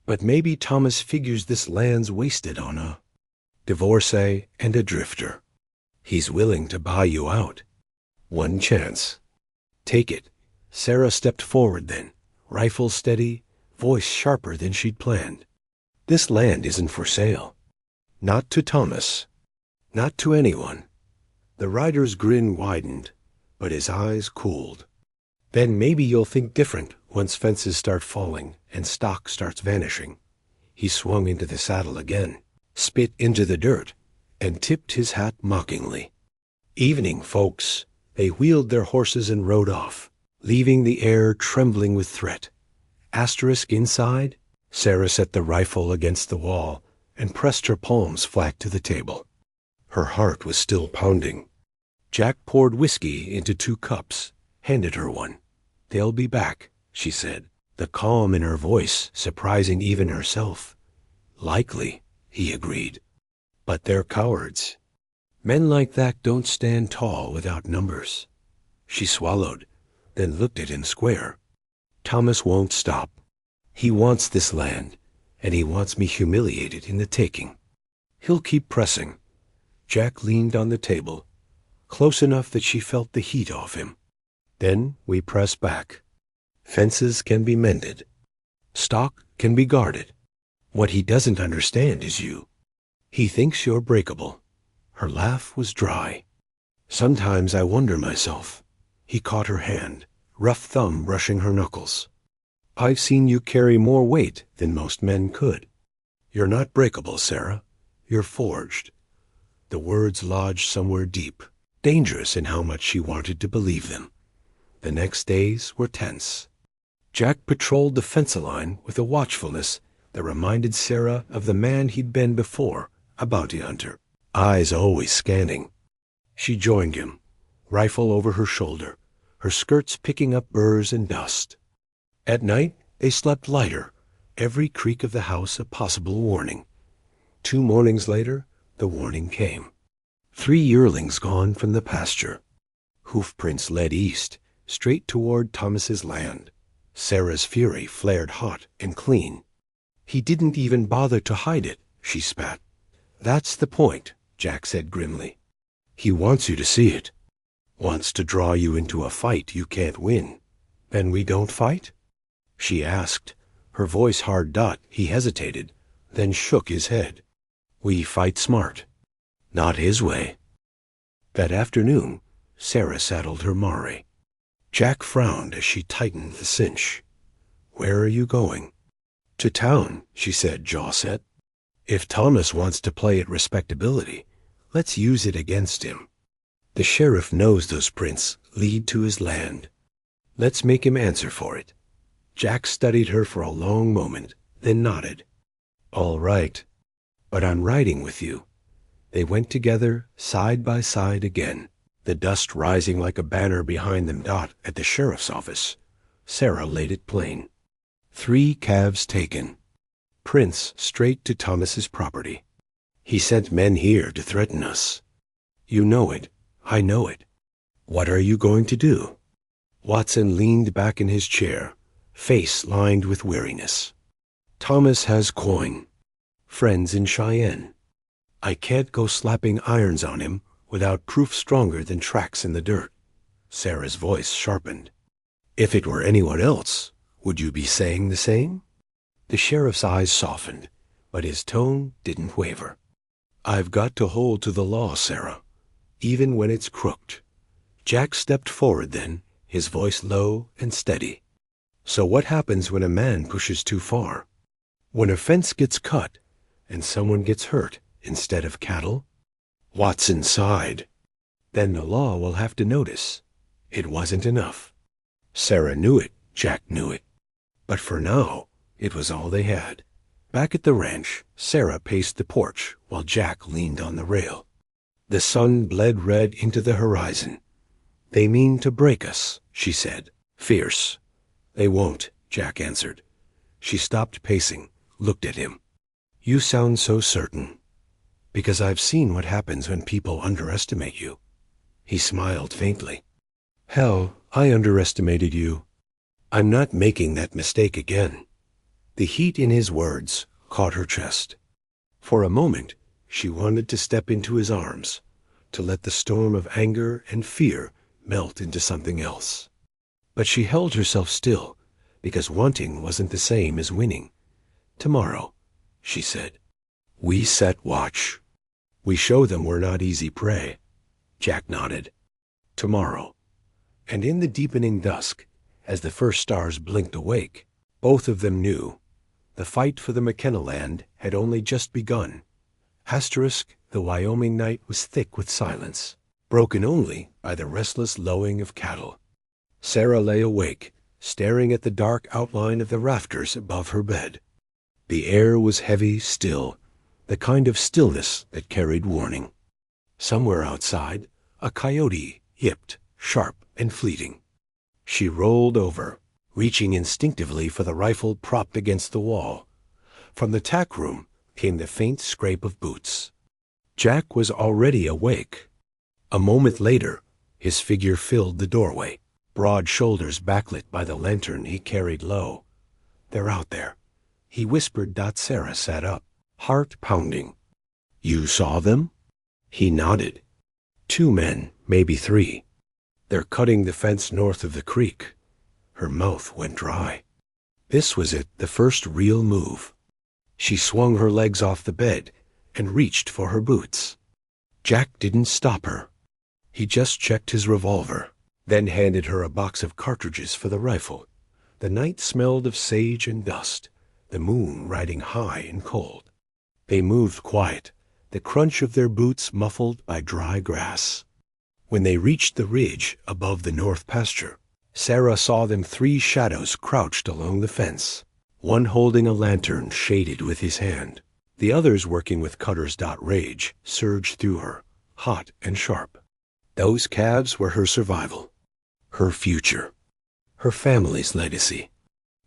"But maybe Thomas figures this land's wasted on a divorcee and a drifter. He's willing to buy you out. One chance. Take it." Sarah stepped forward then, rifle steady, voice sharper than she'd planned. "This land isn't for sale. Not to Thomas. Not to anyone." The rider's grin widened, but his eyes cooled. "Then maybe you'll think different once fences start falling and stock starts vanishing." He swung into the saddle again, spit into the dirt, and tipped his hat mockingly. "Evening, folks." They wheeled their horses and rode off, leaving the air trembling with threat. Inside, Sarah set the rifle against the wall and pressed her palms flat to the table. Her heart was still pounding. Jack poured whiskey into 2 cups, handed her one. "They'll be back," she said, the calm in her voice surprising even herself. "Likely," he agreed. "But they're cowards." Men like that don't stand tall without numbers. She swallowed, then looked at him square. Thomas won't stop. He wants this land, and he wants me humiliated in the taking. He'll keep pressing. Jack leaned on the table, close enough that she felt the heat off him. Then we press back. Fences can be mended. Stock can be guarded. What he doesn't understand is you. He thinks you're breakable. Her laugh was dry. Sometimes I wonder myself. He caught her hand, rough thumb brushing her knuckles. I've seen you carry more weight than most men could. You're not breakable, Sarah. You're forged. The words lodged somewhere deep, dangerous in how much she wanted to believe them. The next days were tense. Jack patrolled the fence line with a watchfulness that reminded Sarah of the man he'd been before, a bounty hunter, eyes always scanning. She joined him, rifle over her shoulder, her skirts picking up burrs and dust. At night, they slept lighter, every creak of the house a possible warning. 2 mornings later, the warning came. 3 yearlings gone from the pasture. Hoof prints led east, straight toward Thomas's land. Sarah's fury flared hot and clean. He didn't even bother to hide it, she spat. That's the point, Jack said grimly. He wants you to see it. Wants to draw you into a fight you can't win. Then we don't fight? She asked, her voice hard. He hesitated, then shook his head. We fight smart. Not his way. That afternoon, Sarah saddled her mare. Jack frowned as she tightened the cinch. Where are you going? To town, she said, jaw set. If Thomas wants to play at respectability, let's use it against him. The sheriff knows those prints lead to his land. Let's make him answer for it. Jack studied her for a long moment, then nodded. All right, but I'm riding with you. They went together, side by side again, the dust rising like a banner behind them. At the sheriff's office, Sarah laid it plain. 3 calves taken. Prince straight to Thomas's property. He sent men here to threaten us. You know it. I know it. What are you going to do? Watson leaned back in his chair, face lined with weariness. Thomas has coin. Friends in Cheyenne. I can't go slapping irons on him without proof stronger than tracks in the dirt. Sarah's voice sharpened. If it were anyone else, would you be saying the same? The sheriff's eyes softened, but his tone didn't waver. I've got to hold to the law, Sarah, even when it's crooked. Jack stepped forward then, his voice low and steady. So what happens when a man pushes too far? When a fence gets cut and someone gets hurt instead of cattle? Watson sighed. Then the law will have to notice. It wasn't enough. Sarah knew it, Jack knew it. But for now, it was all they had. Back at the ranch, Sarah paced the porch while Jack leaned on the rail. The sun bled red into the horizon. They mean to break us, she said, fierce. They won't, Jack answered. She stopped pacing, looked at him. You sound so certain. Because I've seen what happens when people underestimate you. He smiled faintly. Hell, I underestimated you. I'm not making that mistake again. The heat in his words caught her chest. For a moment, she wanted to step into his arms, to let the storm of anger and fear melt into something else. But she held herself still, because wanting wasn't the same as winning. Tomorrow, she said, we set watch. We show them we're not easy prey. Jack nodded. Tomorrow. And in the deepening dusk, as the first stars blinked awake, both of them knew the fight for the McKenna land had only just begun. Asterisk, the Wyoming night was thick with silence, broken only by the restless lowing of cattle. Sarah lay awake, staring at the dark outline of the rafters above her bed. The air was heavy, still, the kind of stillness that carried warning. Somewhere outside, a coyote yipped, sharp and fleeting. She rolled over, reaching instinctively for the rifle propped against the wall. From the tack room came the faint scrape of boots. Jack was already awake. A moment later, his figure filled the doorway, broad shoulders backlit by the lantern he carried low. "They're out there," he whispered. Sarah sat up, heart pounding. "You saw them?" He nodded. "2 men, maybe 3. They're cutting the fence north of the creek." Her mouth went dry. This was it, the first real move. She swung her legs off the bed and reached for her boots. Jack didn't stop her. He just checked his revolver, then handed her a box of cartridges for the rifle. The night smelled of sage and dust, the moon riding high and cold. They moved quiet, the crunch of their boots muffled by dry grass. When they reached the ridge above the north pasture, Sarah saw them 3 shadows crouched along the fence, one holding a lantern shaded with his hand. The others working with cutters. Rage surged through her, hot and sharp. Those calves were her survival, her future, her family's legacy.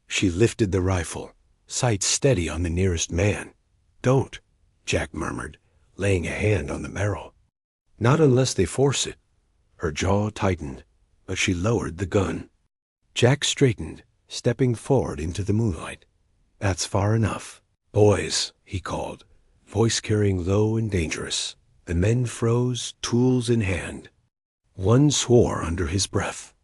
She lifted the rifle, sight steady on the nearest man. "Don't," Jack murmured, laying a hand on the barrel. "Not unless they force it." Her jaw tightened, but she lowered the gun. Jack straightened, stepping forward into the moonlight. "That's far enough. Boys," he called, voice carrying low and dangerous. The men froze, tools in hand. One swore under his breath.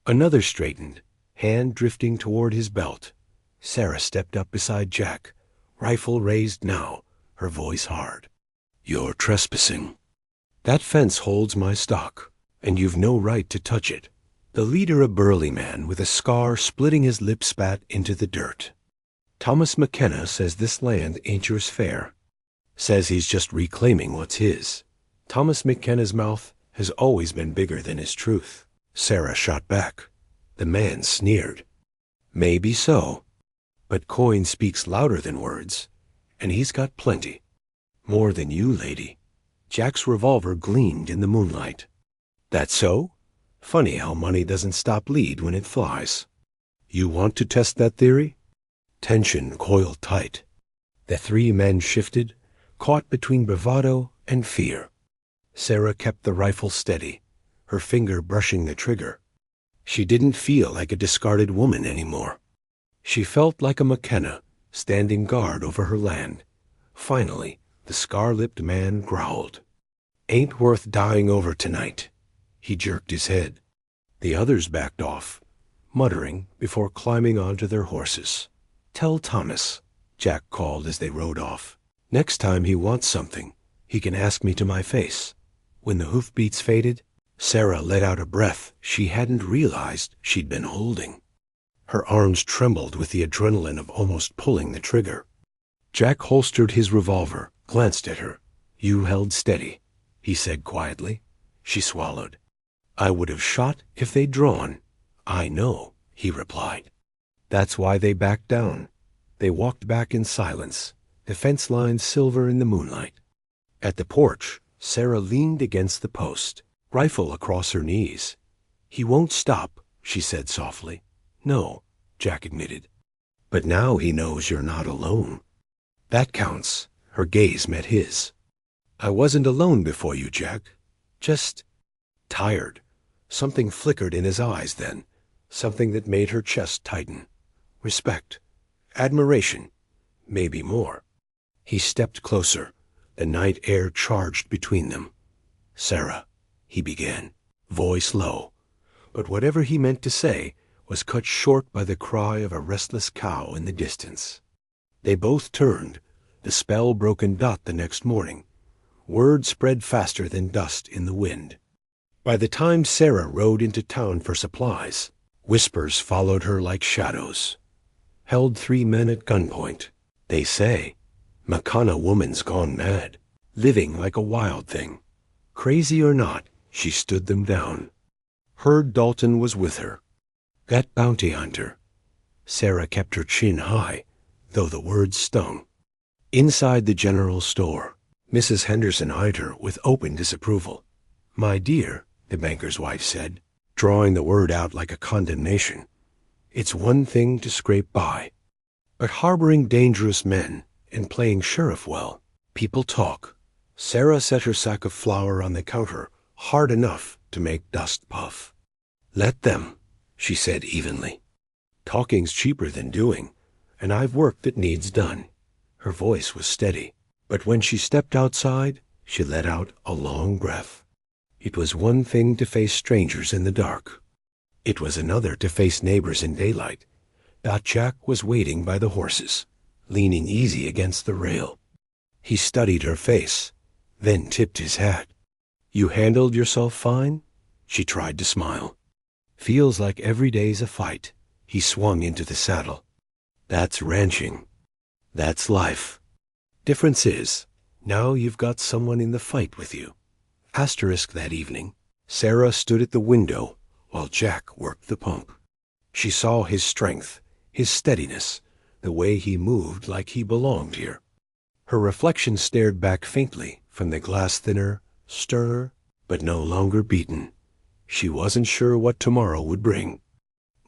Another straightened, hand drifting toward his belt. Sarah stepped up beside Jack, rifle raised now, her voice hard. "You're trespassing. That fence holds my stock, and you've no right to touch it." The leader, a burly man with a scar splitting his lip, spat into the dirt. "Thomas McKenna says this land ain't yours fair. Says he's just reclaiming what's his." Thomas McKenna's mouth has always been bigger than his truth. Sarah shot back. The man sneered. "Maybe so, but coin speaks louder than words, and he's got plenty. More than you, lady." Jack's revolver gleamed in the moonlight. "That so? Funny how money doesn't stop lead when it flies. You want to test that theory?" Tension coiled tight. The 3 men shifted, caught between bravado and fear. Sarah kept the rifle steady, her finger brushing the trigger. She didn't feel like a discarded woman anymore. She felt like a McKenna, standing guard over her land. Finally, the scar-lipped man growled. "Ain't worth dying over tonight." He jerked his head. The others backed off, muttering before climbing onto their horses. "Tell Thomas," Jack called as they rode off. "Next time he wants something, he can ask me to my face." When the hoofbeats faded, Sarah let out a breath she hadn't realized she'd been holding. Her arms trembled with the adrenaline of almost pulling the trigger. Jack holstered his revolver, glanced at her. "You held steady," he said quietly. She swallowed. "I would have shot if they'd drawn." "I know," he replied. "That's why they backed down." They walked back in silence, the fence line silver in the moonlight. At the porch, Sarah leaned against the post, rifle across her knees. "He won't stop," she said softly. "No," Jack admitted. "But now he knows you're not alone." "That counts." Her gaze met his. "I wasn't alone before you, Jack. Just tired." Something flickered in his eyes then, something that made her chest tighten. Respect, admiration, maybe more. He stepped closer, the night air charged between them. "Sarah," he began, voice low, but whatever he meant to say was cut short by the cry of a restless cow in the distance. They both turned, the spell broken. The next morning, word spread faster than dust in the wind. By the time Sarah rode into town for supplies, whispers followed her like shadows. "Held 3 men at gunpoint. They say McKenna woman's gone mad, living like a wild thing. Crazy or not, she stood them down. Heard Dalton was with her. That bounty hunter." Sarah kept her chin high, though the words stung. Inside the general store, Mrs. Henderson eyed her with open disapproval. "My dear," the banker's wife said, drawing the word out like a condemnation, "it's one thing to scrape by, but harboring dangerous men and playing sheriff well, people talk. Sarah set her sack of flour on the counter, hard enough to make dust puff. "Let them," she said evenly. "Talking's cheaper than doing, and I've work that needs done." Her voice was steady, but when she stepped outside, she let out a long breath. It was one thing to face strangers in the dark. It was another to face neighbors in daylight. That Jack was waiting by the horses, leaning easy against the rail. He studied her face, then tipped his hat. "You handled yourself fine?" She tried to smile. "Feels like every day's a fight." He swung into the saddle. "That's ranching. That's life. Difference is, now you've got someone in the fight with you." Asterisk that evening, Sarah stood at the window while Jack worked the pump. She saw his strength, his steadiness, the way he moved like he belonged here. Her reflection stared back faintly from the glass thinner, stir, but no longer beaten. She wasn't sure what tomorrow would bring.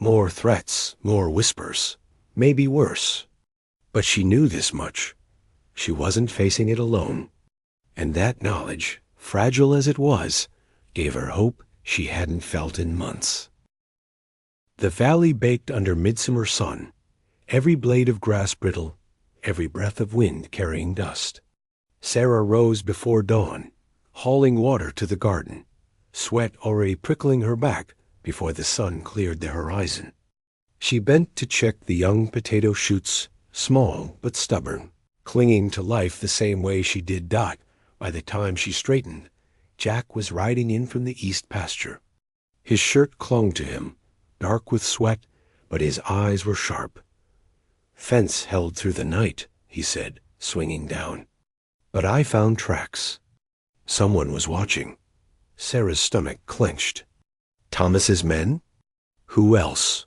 More threats, more whispers, maybe worse. But she knew this much. She wasn't facing it alone. And that knowledge, fragile as it was, gave her hope she hadn't felt in months. The valley baked under midsummer sun, every blade of grass brittle, every breath of wind carrying dust. Sarah rose before dawn, hauling water to the garden, sweat already prickling her back before the sun cleared the horizon. She bent to check the young potato shoots, small but stubborn, clinging to life the same way she did Dot. By the time she straightened, Jack was riding in from the east pasture. His shirt clung to him, dark with sweat, but his eyes were sharp. "Fence held through the night," he said, swinging down. "But I found tracks." Someone was watching. Sarah's stomach clenched. Thomas's men? Who else?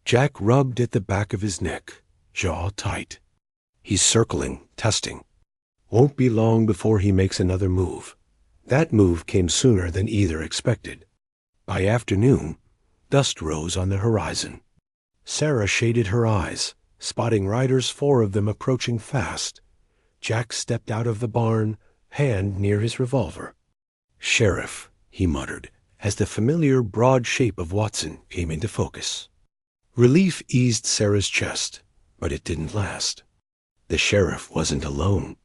Jack rubbed at the back of his neck, jaw tight. He's circling, testing. Won't be long before he makes another move. That move came sooner than either expected. By afternoon, dust rose on the horizon. Sarah shaded her eyes, spotting riders, 4 of them approaching fast. Jack stepped out of the barn, hand near his revolver. "Sheriff," he muttered, as the familiar broad shape of Watson came into focus. Relief eased Sarah's chest, but it didn't last. The sheriff wasn't alone.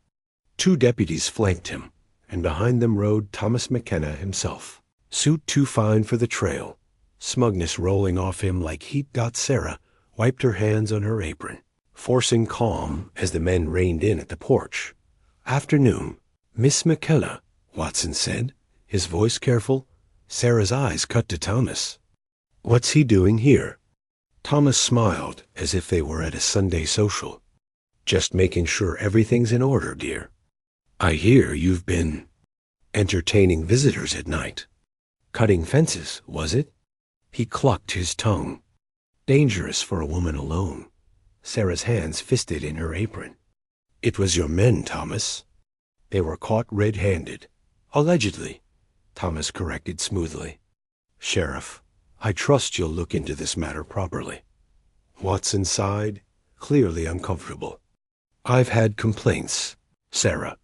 2 deputies flanked him, and behind them rode Thomas McKenna himself, suit too fine for the trail, smugness rolling off him like heat. Sarah wiped her hands on her apron, forcing calm as the men reined in at the porch. "Afternoon, Miss McKenna," Watson said, his voice careful. Sarah's eyes cut to Thomas. "What's he doing here?" Thomas smiled as if they were at a Sunday social. "Just making sure everything's in order, dear. I hear you've been entertaining visitors at night. Cutting fences, was it?" He clucked his tongue. Dangerous for a woman alone. Sarah's hands fisted in her apron. "It was your men, Thomas. They were caught red-handed. Allegedly," Thomas corrected smoothly. "Sheriff, I trust you'll look into this matter properly." Watson sighed, clearly uncomfortable. "I've had complaints, Sarah.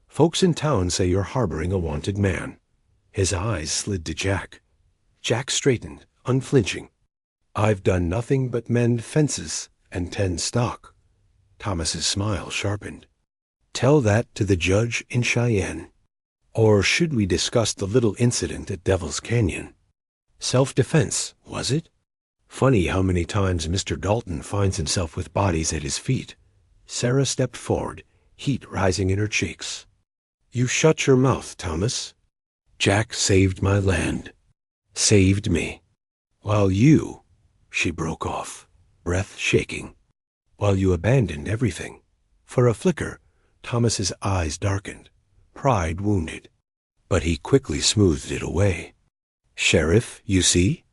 Folks in town say you're harboring a wanted man." His eyes slid to Jack. Jack straightened, unflinching. "I've done nothing but mend fences and tend stock." Thomas's smile sharpened. "Tell that to the judge in Cheyenne. Or should we discuss the little incident at Devil's Canyon? Self-defense, was it? Funny how many times Mr. Dalton finds himself with bodies at his feet." Sarah stepped forward, heat rising in her cheeks. "You shut your mouth, Thomas. Jack saved my land. Saved me. While you," she broke off, breath shaking, "while you abandoned everything." For a flicker, Thomas's eyes darkened, pride wounded. But he quickly smoothed it away. "Sheriff, you see?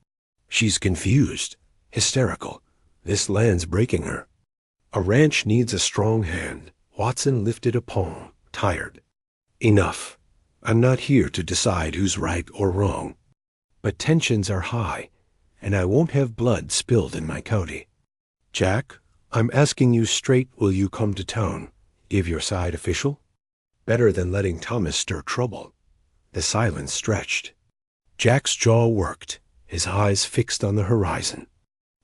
She's confused, hysterical. This land's breaking her. A ranch needs a strong hand." Watson lifted a palm, tired. "Enough. I'm not here to decide who's right or wrong. But tensions are high, and I won't have blood spilled in my county. Jack, I'm asking you straight, will you come to town? Give your side official? Better than letting Thomas stir trouble. The silence stretched. Jack's jaw worked, his eyes fixed on the horizon.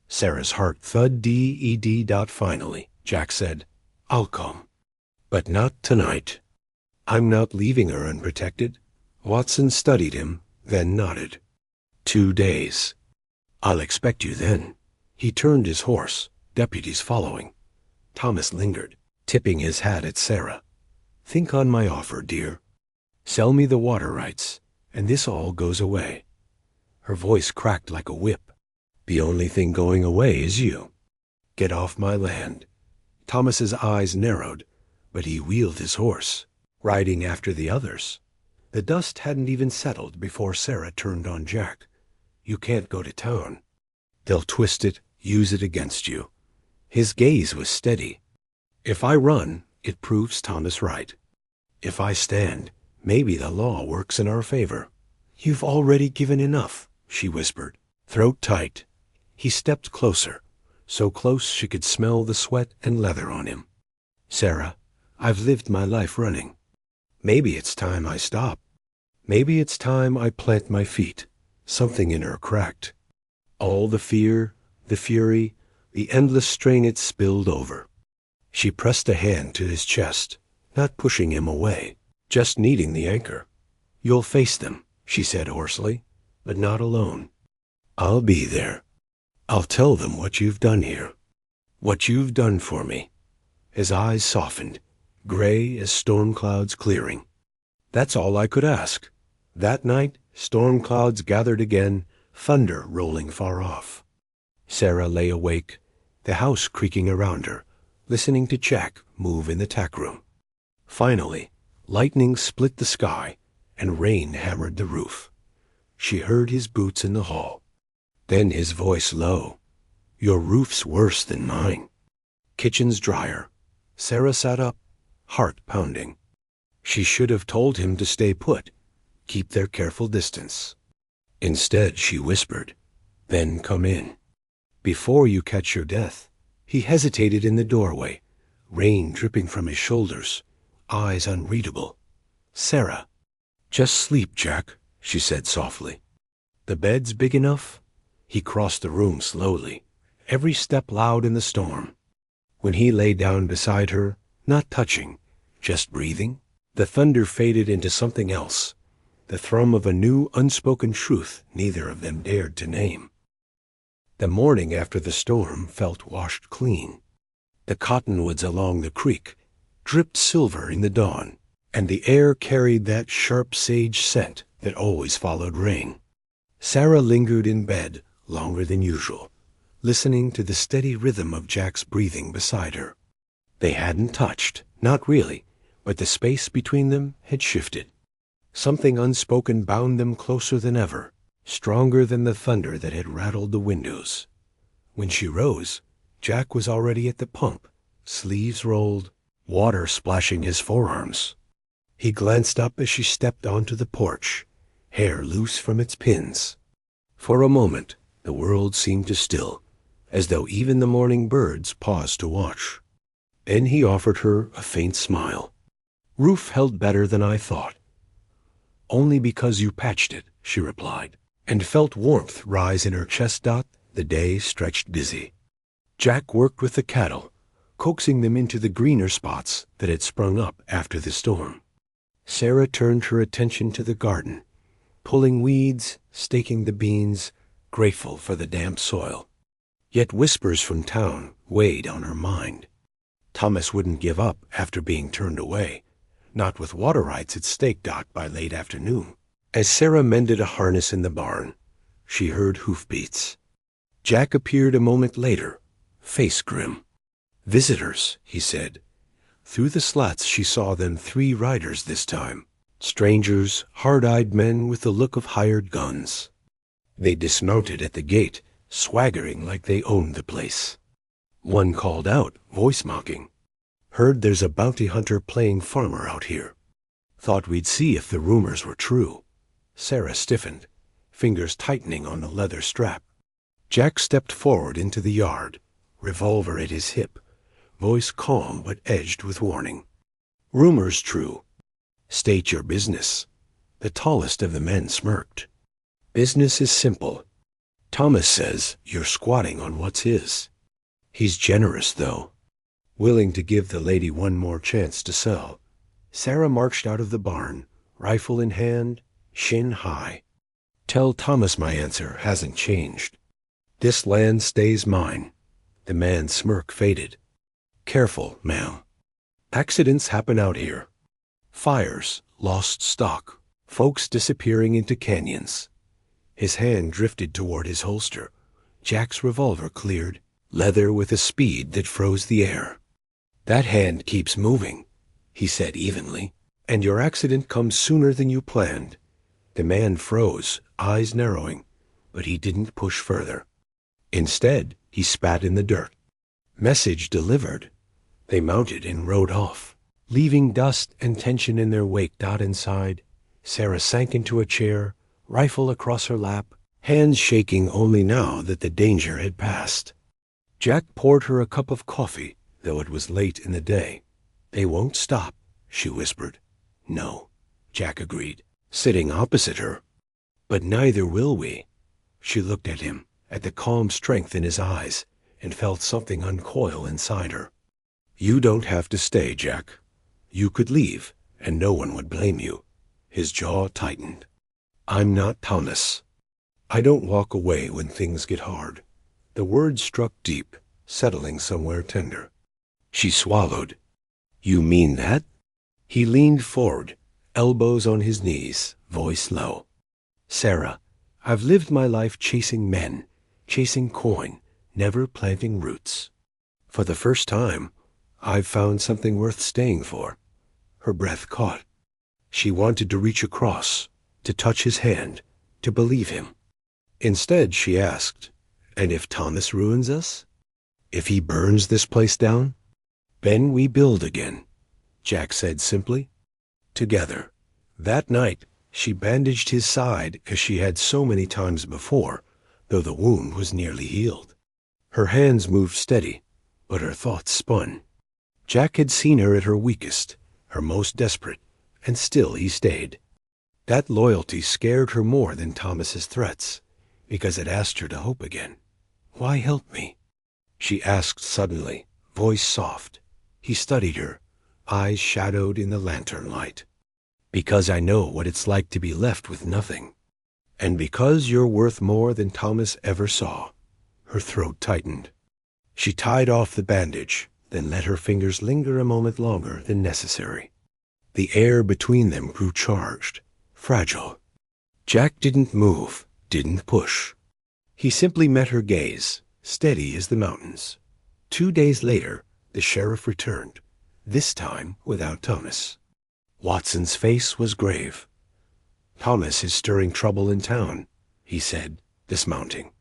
Sarah's heart thud dead. Finally, Jack said, "I'll come. But not tonight. I'm not leaving her unprotected." Watson studied him, then nodded. 2 days. "I'll expect you then." He turned his horse, deputies following. Thomas lingered, tipping his hat at Sarah. "Think on my offer, dear. Sell me the water rights, and this all goes away." Her voice cracked like a whip. "The only thing going away is you. Get off my land." Thomas's eyes narrowed, but he wheeled his horse, riding after the others. The dust hadn't even settled before Sarah turned on Jack. "You can't go to town. They'll twist it, use it against you." His gaze was steady. "If I run, it proves Thomas right. If I stand, maybe the law works in our favor." "You've already given enough," she whispered, throat tight. He stepped closer, so close she could smell the sweat and leather on him. "Sarah, I've lived my life running. Maybe it's time I stop. Maybe it's time I plant my feet." Something in her cracked. All the fear, the fury, the endless strain had spilled over. She pressed a hand to his chest, not pushing him away, just needing the anchor. "You'll face them," she said hoarsely, "but not alone. I'll be there. I'll tell them what you've done here, what you've done for me." His eyes softened, gray as storm clouds clearing. "That's all I could ask." That night, storm clouds gathered again, thunder rolling far off. Sarah lay awake, the house creaking around her, listening to Jack move in the tack room. Finally, lightning split the sky, and rain hammered the roof. She heard his boots in the hall. Then his voice low. "Your roof's worse than mine." Kitchen's drier. Sarah sat up, heart pounding. She should have told him to stay put, keep their careful distance. Instead, she whispered, "Then come in. Before you catch your death." He hesitated in the doorway, rain dripping from his shoulders, eyes unreadable. "Sarah." "Just sleep, Jack," she said softly. "The bed's big enough?" He crossed the room slowly, every step loud in the storm. When he lay down beside her, not touching, just breathing, the thunder faded into something else, the thrum of a new unspoken truth neither of them dared to name. The morning after the storm felt washed clean. The cottonwoods along the creek dripped silver in the dawn, and the air carried that sharp sage scent that always followed rain. Sarah lingered in bed longer than usual, listening to the steady rhythm of Jack's breathing beside her. They hadn't touched, not really, but the space between them had shifted. Something unspoken bound them closer than ever, stronger than the thunder that had rattled the windows. When she rose, Jack was already at the pump, sleeves rolled, water splashing his forearms. He glanced up as she stepped onto the porch, hair loose from its pins. For a moment, the world seemed to still, as though even the morning birds paused to watch. Then he offered her a faint smile. "Roof held better than I thought." "Only because you patched it," she replied, and felt warmth rise in her chest. The day stretched busy. Jack worked with the cattle, coaxing them into the greener spots that had sprung up after the storm. Sarah turned her attention to the garden, pulling weeds, staking the beans, grateful for the damp soil. Yet whispers from town weighed on her mind. Thomas wouldn't give up after being turned away, not with water rights at stake. By late afternoon, as Sarah mended a harness in the barn, she heard hoofbeats. Jack appeared a moment later, face grim. "Visitors," he said. Through the slats she saw them 3 riders this time, strangers, hard-eyed men with the look of hired guns. They dismounted at the gate, swaggering like they owned the place. One called out, voice mocking, "Heard there's a bounty hunter playing farmer out here. Thought we'd see if the rumors were true." Sarah stiffened, fingers tightening on the leather strap. Jack stepped forward into the yard, revolver at his hip, voice calm but edged with warning. "Rumors true. State your business. The tallest of the men smirked. Business is simple. Thomas says you're squatting on what's his. He's generous, though, willing to give the lady one more chance to sell. Sarah marched out of the barn, rifle in hand, shin high. Tell Thomas my answer hasn't changed. This land stays mine. The man's smirk faded. Careful, ma'am. Accidents happen out here. Fires, lost stock, folks disappearing into canyons. His hand drifted toward his holster. Jack's revolver cleared, leather with a speed that froze the air. That hand keeps moving, he said evenly, and your accident comes sooner than you planned. The man froze, eyes narrowing, but he didn't push further. Instead, he spat in the dirt. Message delivered. They mounted and rode off, leaving dust and tension in their wake. Inside, Sarah sank into a chair, rifle across her lap, hands shaking only now that the danger had passed. Jack poured her a cup of coffee, though it was late in the day. They won't stop, she whispered. No, Jack agreed, sitting opposite her. But neither will we. She looked at him, at the calm strength in his eyes, and felt something uncoil inside her. You don't have to stay, Jack. You could leave, and no one would blame you. His jaw tightened. I'm not Thomas. I don't walk away when things get hard. The words struck deep, settling somewhere tender. She swallowed. You mean that? He leaned forward, elbows on his knees, voice low. Sarah, I've lived my life chasing men, chasing coin, never planting roots. For the first time, I've found something worth staying for. Her breath caught. She wanted to reach across, to touch his hand, to believe him. Instead, she asked, and if Thomas ruins us? If he burns this place down? Then we build again, Jack said simply. Together. That night, she bandaged his side as she had so many times before, though the wound was nearly healed. Her hands moved steady, but her thoughts spun. Jack had seen her at her weakest, her most desperate, and still he stayed. That loyalty scared her more than Thomas's threats, because it asked her to hope again. Why help me? She asked suddenly, voice soft. He studied her, eyes shadowed in the lantern light. Because I know what it's like to be left with nothing. And because you're worth more than Thomas ever saw. Her throat tightened. She tied off the bandage, then let her fingers linger a moment longer than necessary. The air between them grew charged, fragile. Jack didn't move, didn't push. He simply met her gaze, steady as the mountains. 2 days later, the sheriff returned, this time without Thomas. Watson's face was grave. Thomas is stirring trouble in town, he said, dismounting.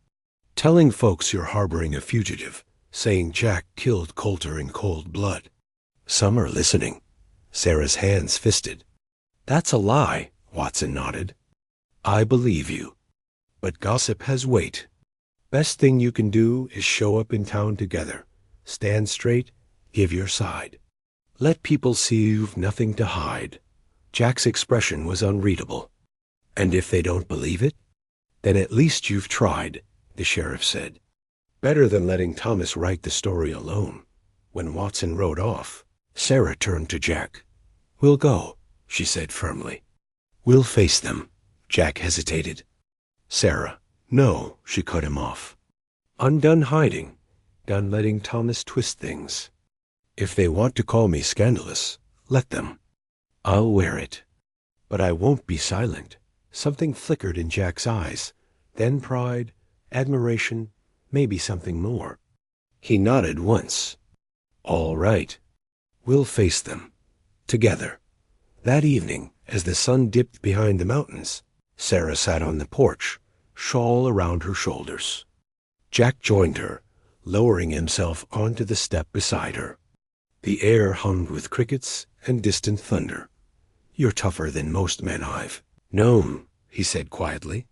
Telling folks you're harboring a fugitive, saying Jack killed Coulter in cold blood. Some are listening. Sarah's hands fisted. That's a lie, Watson nodded. I believe you. But gossip has weight. Best thing you can do is show up in town together. Stand straight, give your side. Let people see you've nothing to hide. Jack's expression was unreadable. And if they don't believe it? Then at least you've tried, the sheriff said. Better than letting Thomas write the story alone. When Watson rode off, Sarah turned to Jack. We'll go, she said firmly. We'll face them. Jack hesitated. Sarah, no, she cut him off. I'm done hiding, done letting Thomas twist things. If they want to call me scandalous, let them. I'll wear it. But I won't be silent. Something flickered in Jack's eyes, then pride, admiration, maybe something more. He nodded once. All right. We'll face them. Together. That evening, as the sun dipped behind the mountains, Sarah sat on the porch, shawl around her shoulders. Jack joined her, lowering himself onto the step beside her. The air hummed with crickets and distant thunder. You're tougher than most men I've known, he said quietly.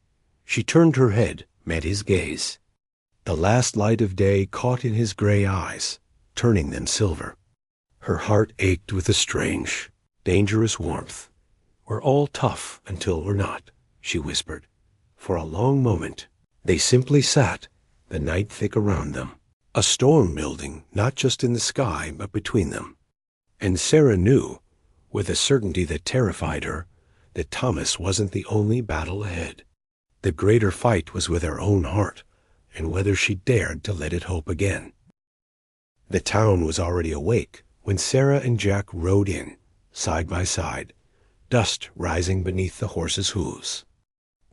She turned her head, met his gaze. The last light of day caught in his gray eyes, turning them silver. Her heart ached with a strange, dangerous warmth, We're all tough until we're not, she whispered. For a long moment, they simply sat, the night thick around them, a storm building not just in the sky but between them. And Sarah knew, with a certainty that terrified her, that Thomas wasn't the only battle ahead. The greater fight was with her own heart, and whether she dared to let it hope again. The town was already awake when Sarah and Jack rode in, side by side, dust rising beneath the horses' hooves.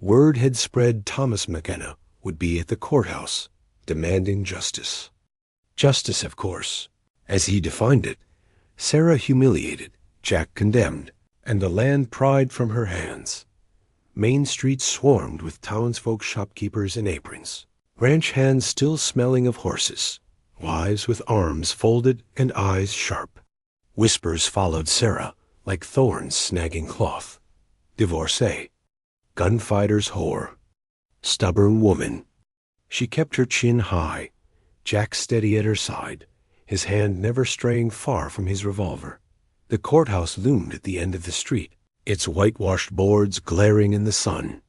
Word had spread Thomas McKenna would be at the courthouse, demanding justice. Justice, of course, as he defined it. Sarah humiliated, Jack condemned, and the land pried from her hands. Main Street swarmed with townsfolk, shopkeepers in aprons, ranch hands still smelling of horses, wives with arms folded and eyes sharp. Whispers followed Sarah, like thorns snagging cloth. Divorcee, gunfighter's whore, stubborn woman. She kept her chin high, Jack steady at her side, his hand never straying far from his revolver. The courthouse loomed at the end of the street, its whitewashed boards glaring in the sun.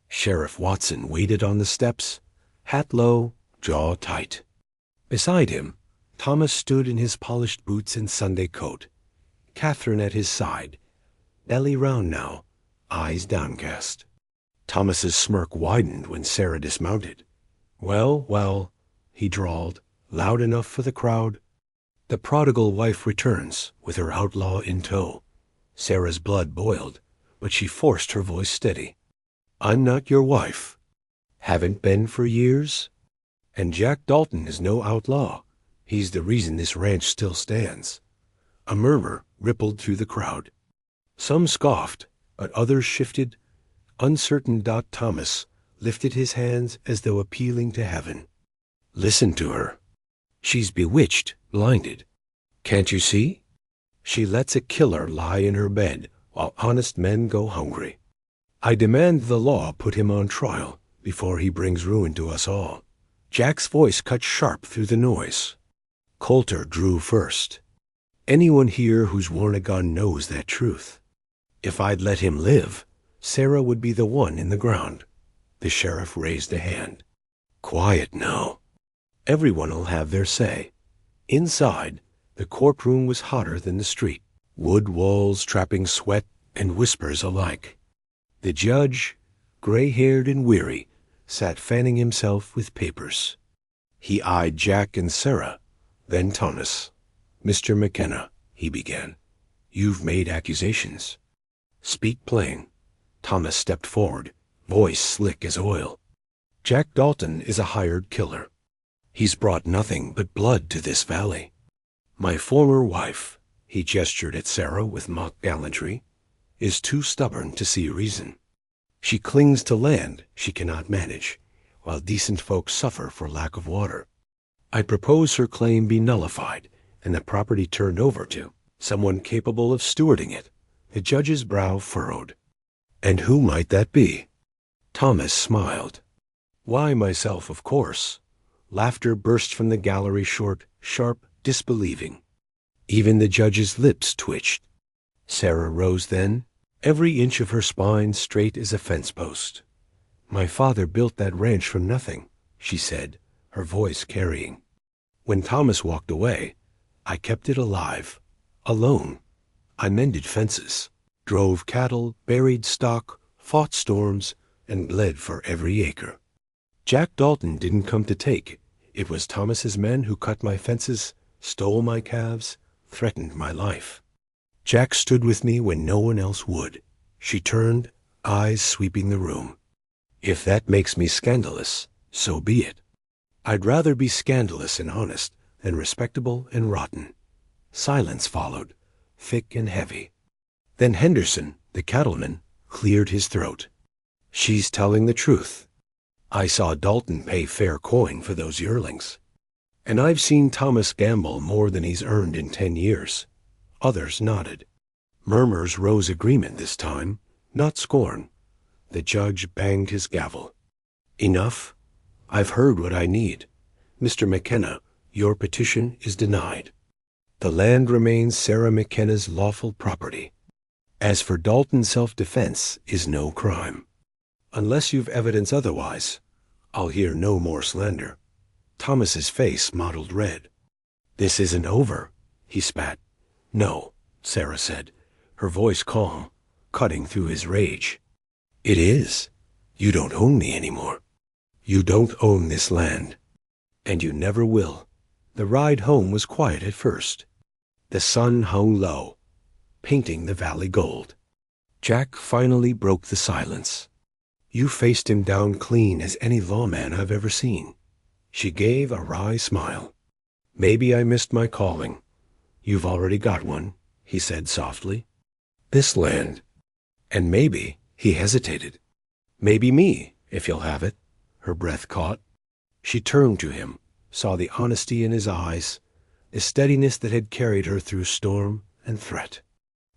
Sheriff Watson waited on the steps, hat low, jaw tight. Beside him, Thomas stood in his polished boots and Sunday coat, Catherine at his side, belly round now, eyes downcast. Thomas's smirk widened when Sarah dismounted. "Well, well," he drawled, loud enough for the crowd. "The prodigal wife returns, with her outlaw in tow." Sarah's blood boiled, but she forced her voice steady. "I'm not your wife. Haven't been for years. And Jack Dalton is no outlaw. He's the reason this ranch still stands." A murmur rippled through the crowd. Some scoffed, but others shifted. Uncertain. Thomas lifted his hands as though appealing to heaven. "Listen to her. She's bewitched, blinded. Can't you see? She lets a killer lie in her bed while honest men go hungry. I demand the law put him on trial before he brings ruin to us all." Jack's voice cut sharp through the noise. Coulter drew first. "Anyone here who's worn a gun knows that truth. If I'd let him live, Sarah would be the one in the ground." The sheriff raised a hand. "Quiet now. Everyone'll have their say." Inside, the courtroom was hotter than the street, wood walls trapping sweat and whispers alike. The judge, gray-haired and weary, sat fanning himself with papers. He eyed Jack and Sarah, then Thomas. "Mr. McKenna," he began, "you've made accusations. Speak plain." Thomas stepped forward, voice slick as oil. "Jack Dalton is a hired killer. He's brought nothing but blood to this valley. My former wife," he gestured at Sarah with mock gallantry, "is too stubborn to see reason. She clings to land she cannot manage, while decent folks suffer for lack of water. I propose her claim be nullified and the property turned over to someone capable of stewarding it." The judge's brow furrowed. "And who might that be?" Thomas smiled. "Why, myself, of course." Laughter burst from the gallery, short, sharp, disbelieving. Even the judge's lips twitched. Sarah rose then, every inch of her spine straight as a fence post. "My father built that ranch from nothing," she said, her voice carrying. "When Thomas walked away, I kept it alive, alone. I mended fences, drove cattle, buried stock, fought storms, and bled for every acre. Jack Dalton didn't come to take. It was Thomas's men who cut my fences, stole my calves, threatened my life. Jack stood with me when no one else would." She turned, eyes sweeping the room. "If that makes me scandalous, so be it. I'd rather be scandalous and honest than respectable and rotten." Silence followed, thick and heavy. Then Henderson, the cattleman, cleared his throat. "She's telling the truth. I saw Dalton pay fair coin for those yearlings. And I've seen Thomas gamble more than he's earned in 10 years. Others nodded. Murmurs rose agreement this time, not scorn. The judge banged his gavel. "Enough. I've heard what I need. Mr. McKenna, your petition is denied. The land remains Sarah McKenna's lawful property." As for Dalton, self-defense is no crime. Unless you've evidence otherwise, I'll hear no more slander. Thomas's face mottled red. This isn't over, he spat. No, Sarah said, her voice calm, cutting through his rage. It is. You don't own me anymore. You don't own this land. And you never will. The ride home was quiet at first. The sun hung low, painting the valley gold. Jack finally broke the silence. You faced him down clean as any lawman I've ever seen. She gave a wry smile. Maybe I missed my calling. You've already got one, he said softly. This land. And maybe, he hesitated. Maybe me, if you'll have it. Her breath caught. She turned to him, saw the honesty in his eyes, the steadiness that had carried her through storm and threat.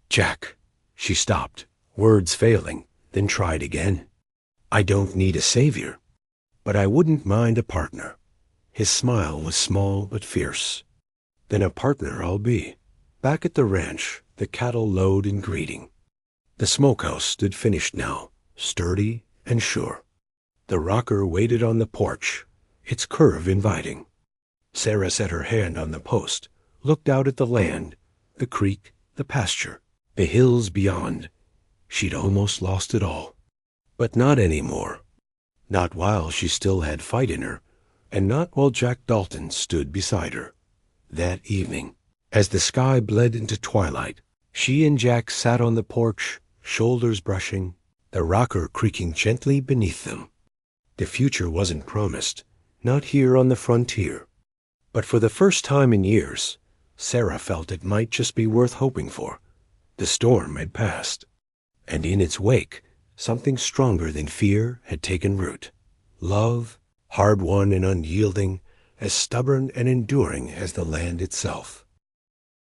Jack. She stopped, words failing, then tried again. I don't need a savior, but I wouldn't mind a partner. His smile was small but fierce. Then a partner I'll be. Back at the ranch, the cattle lowed in greeting. The smokehouse stood finished now, sturdy and sure. The rocker waited on the porch, its curve inviting. Sarah set her hand on the post, looked out at the land, the creek, the pasture, the hills beyond. She'd almost lost it all. But not anymore. Not while she still had fight in her, and not while Jack Dalton stood beside her. That evening, as the sky bled into twilight, she and Jack sat on the porch, shoulders brushing, the rocker creaking gently beneath them. The future wasn't promised, not here on the frontier. But for the first time in years, Sarah felt it might just be worth hoping for. The storm had passed, and in its wake, something stronger than fear had taken root. Love, hard-won and unyielding, as stubborn and enduring as the land itself.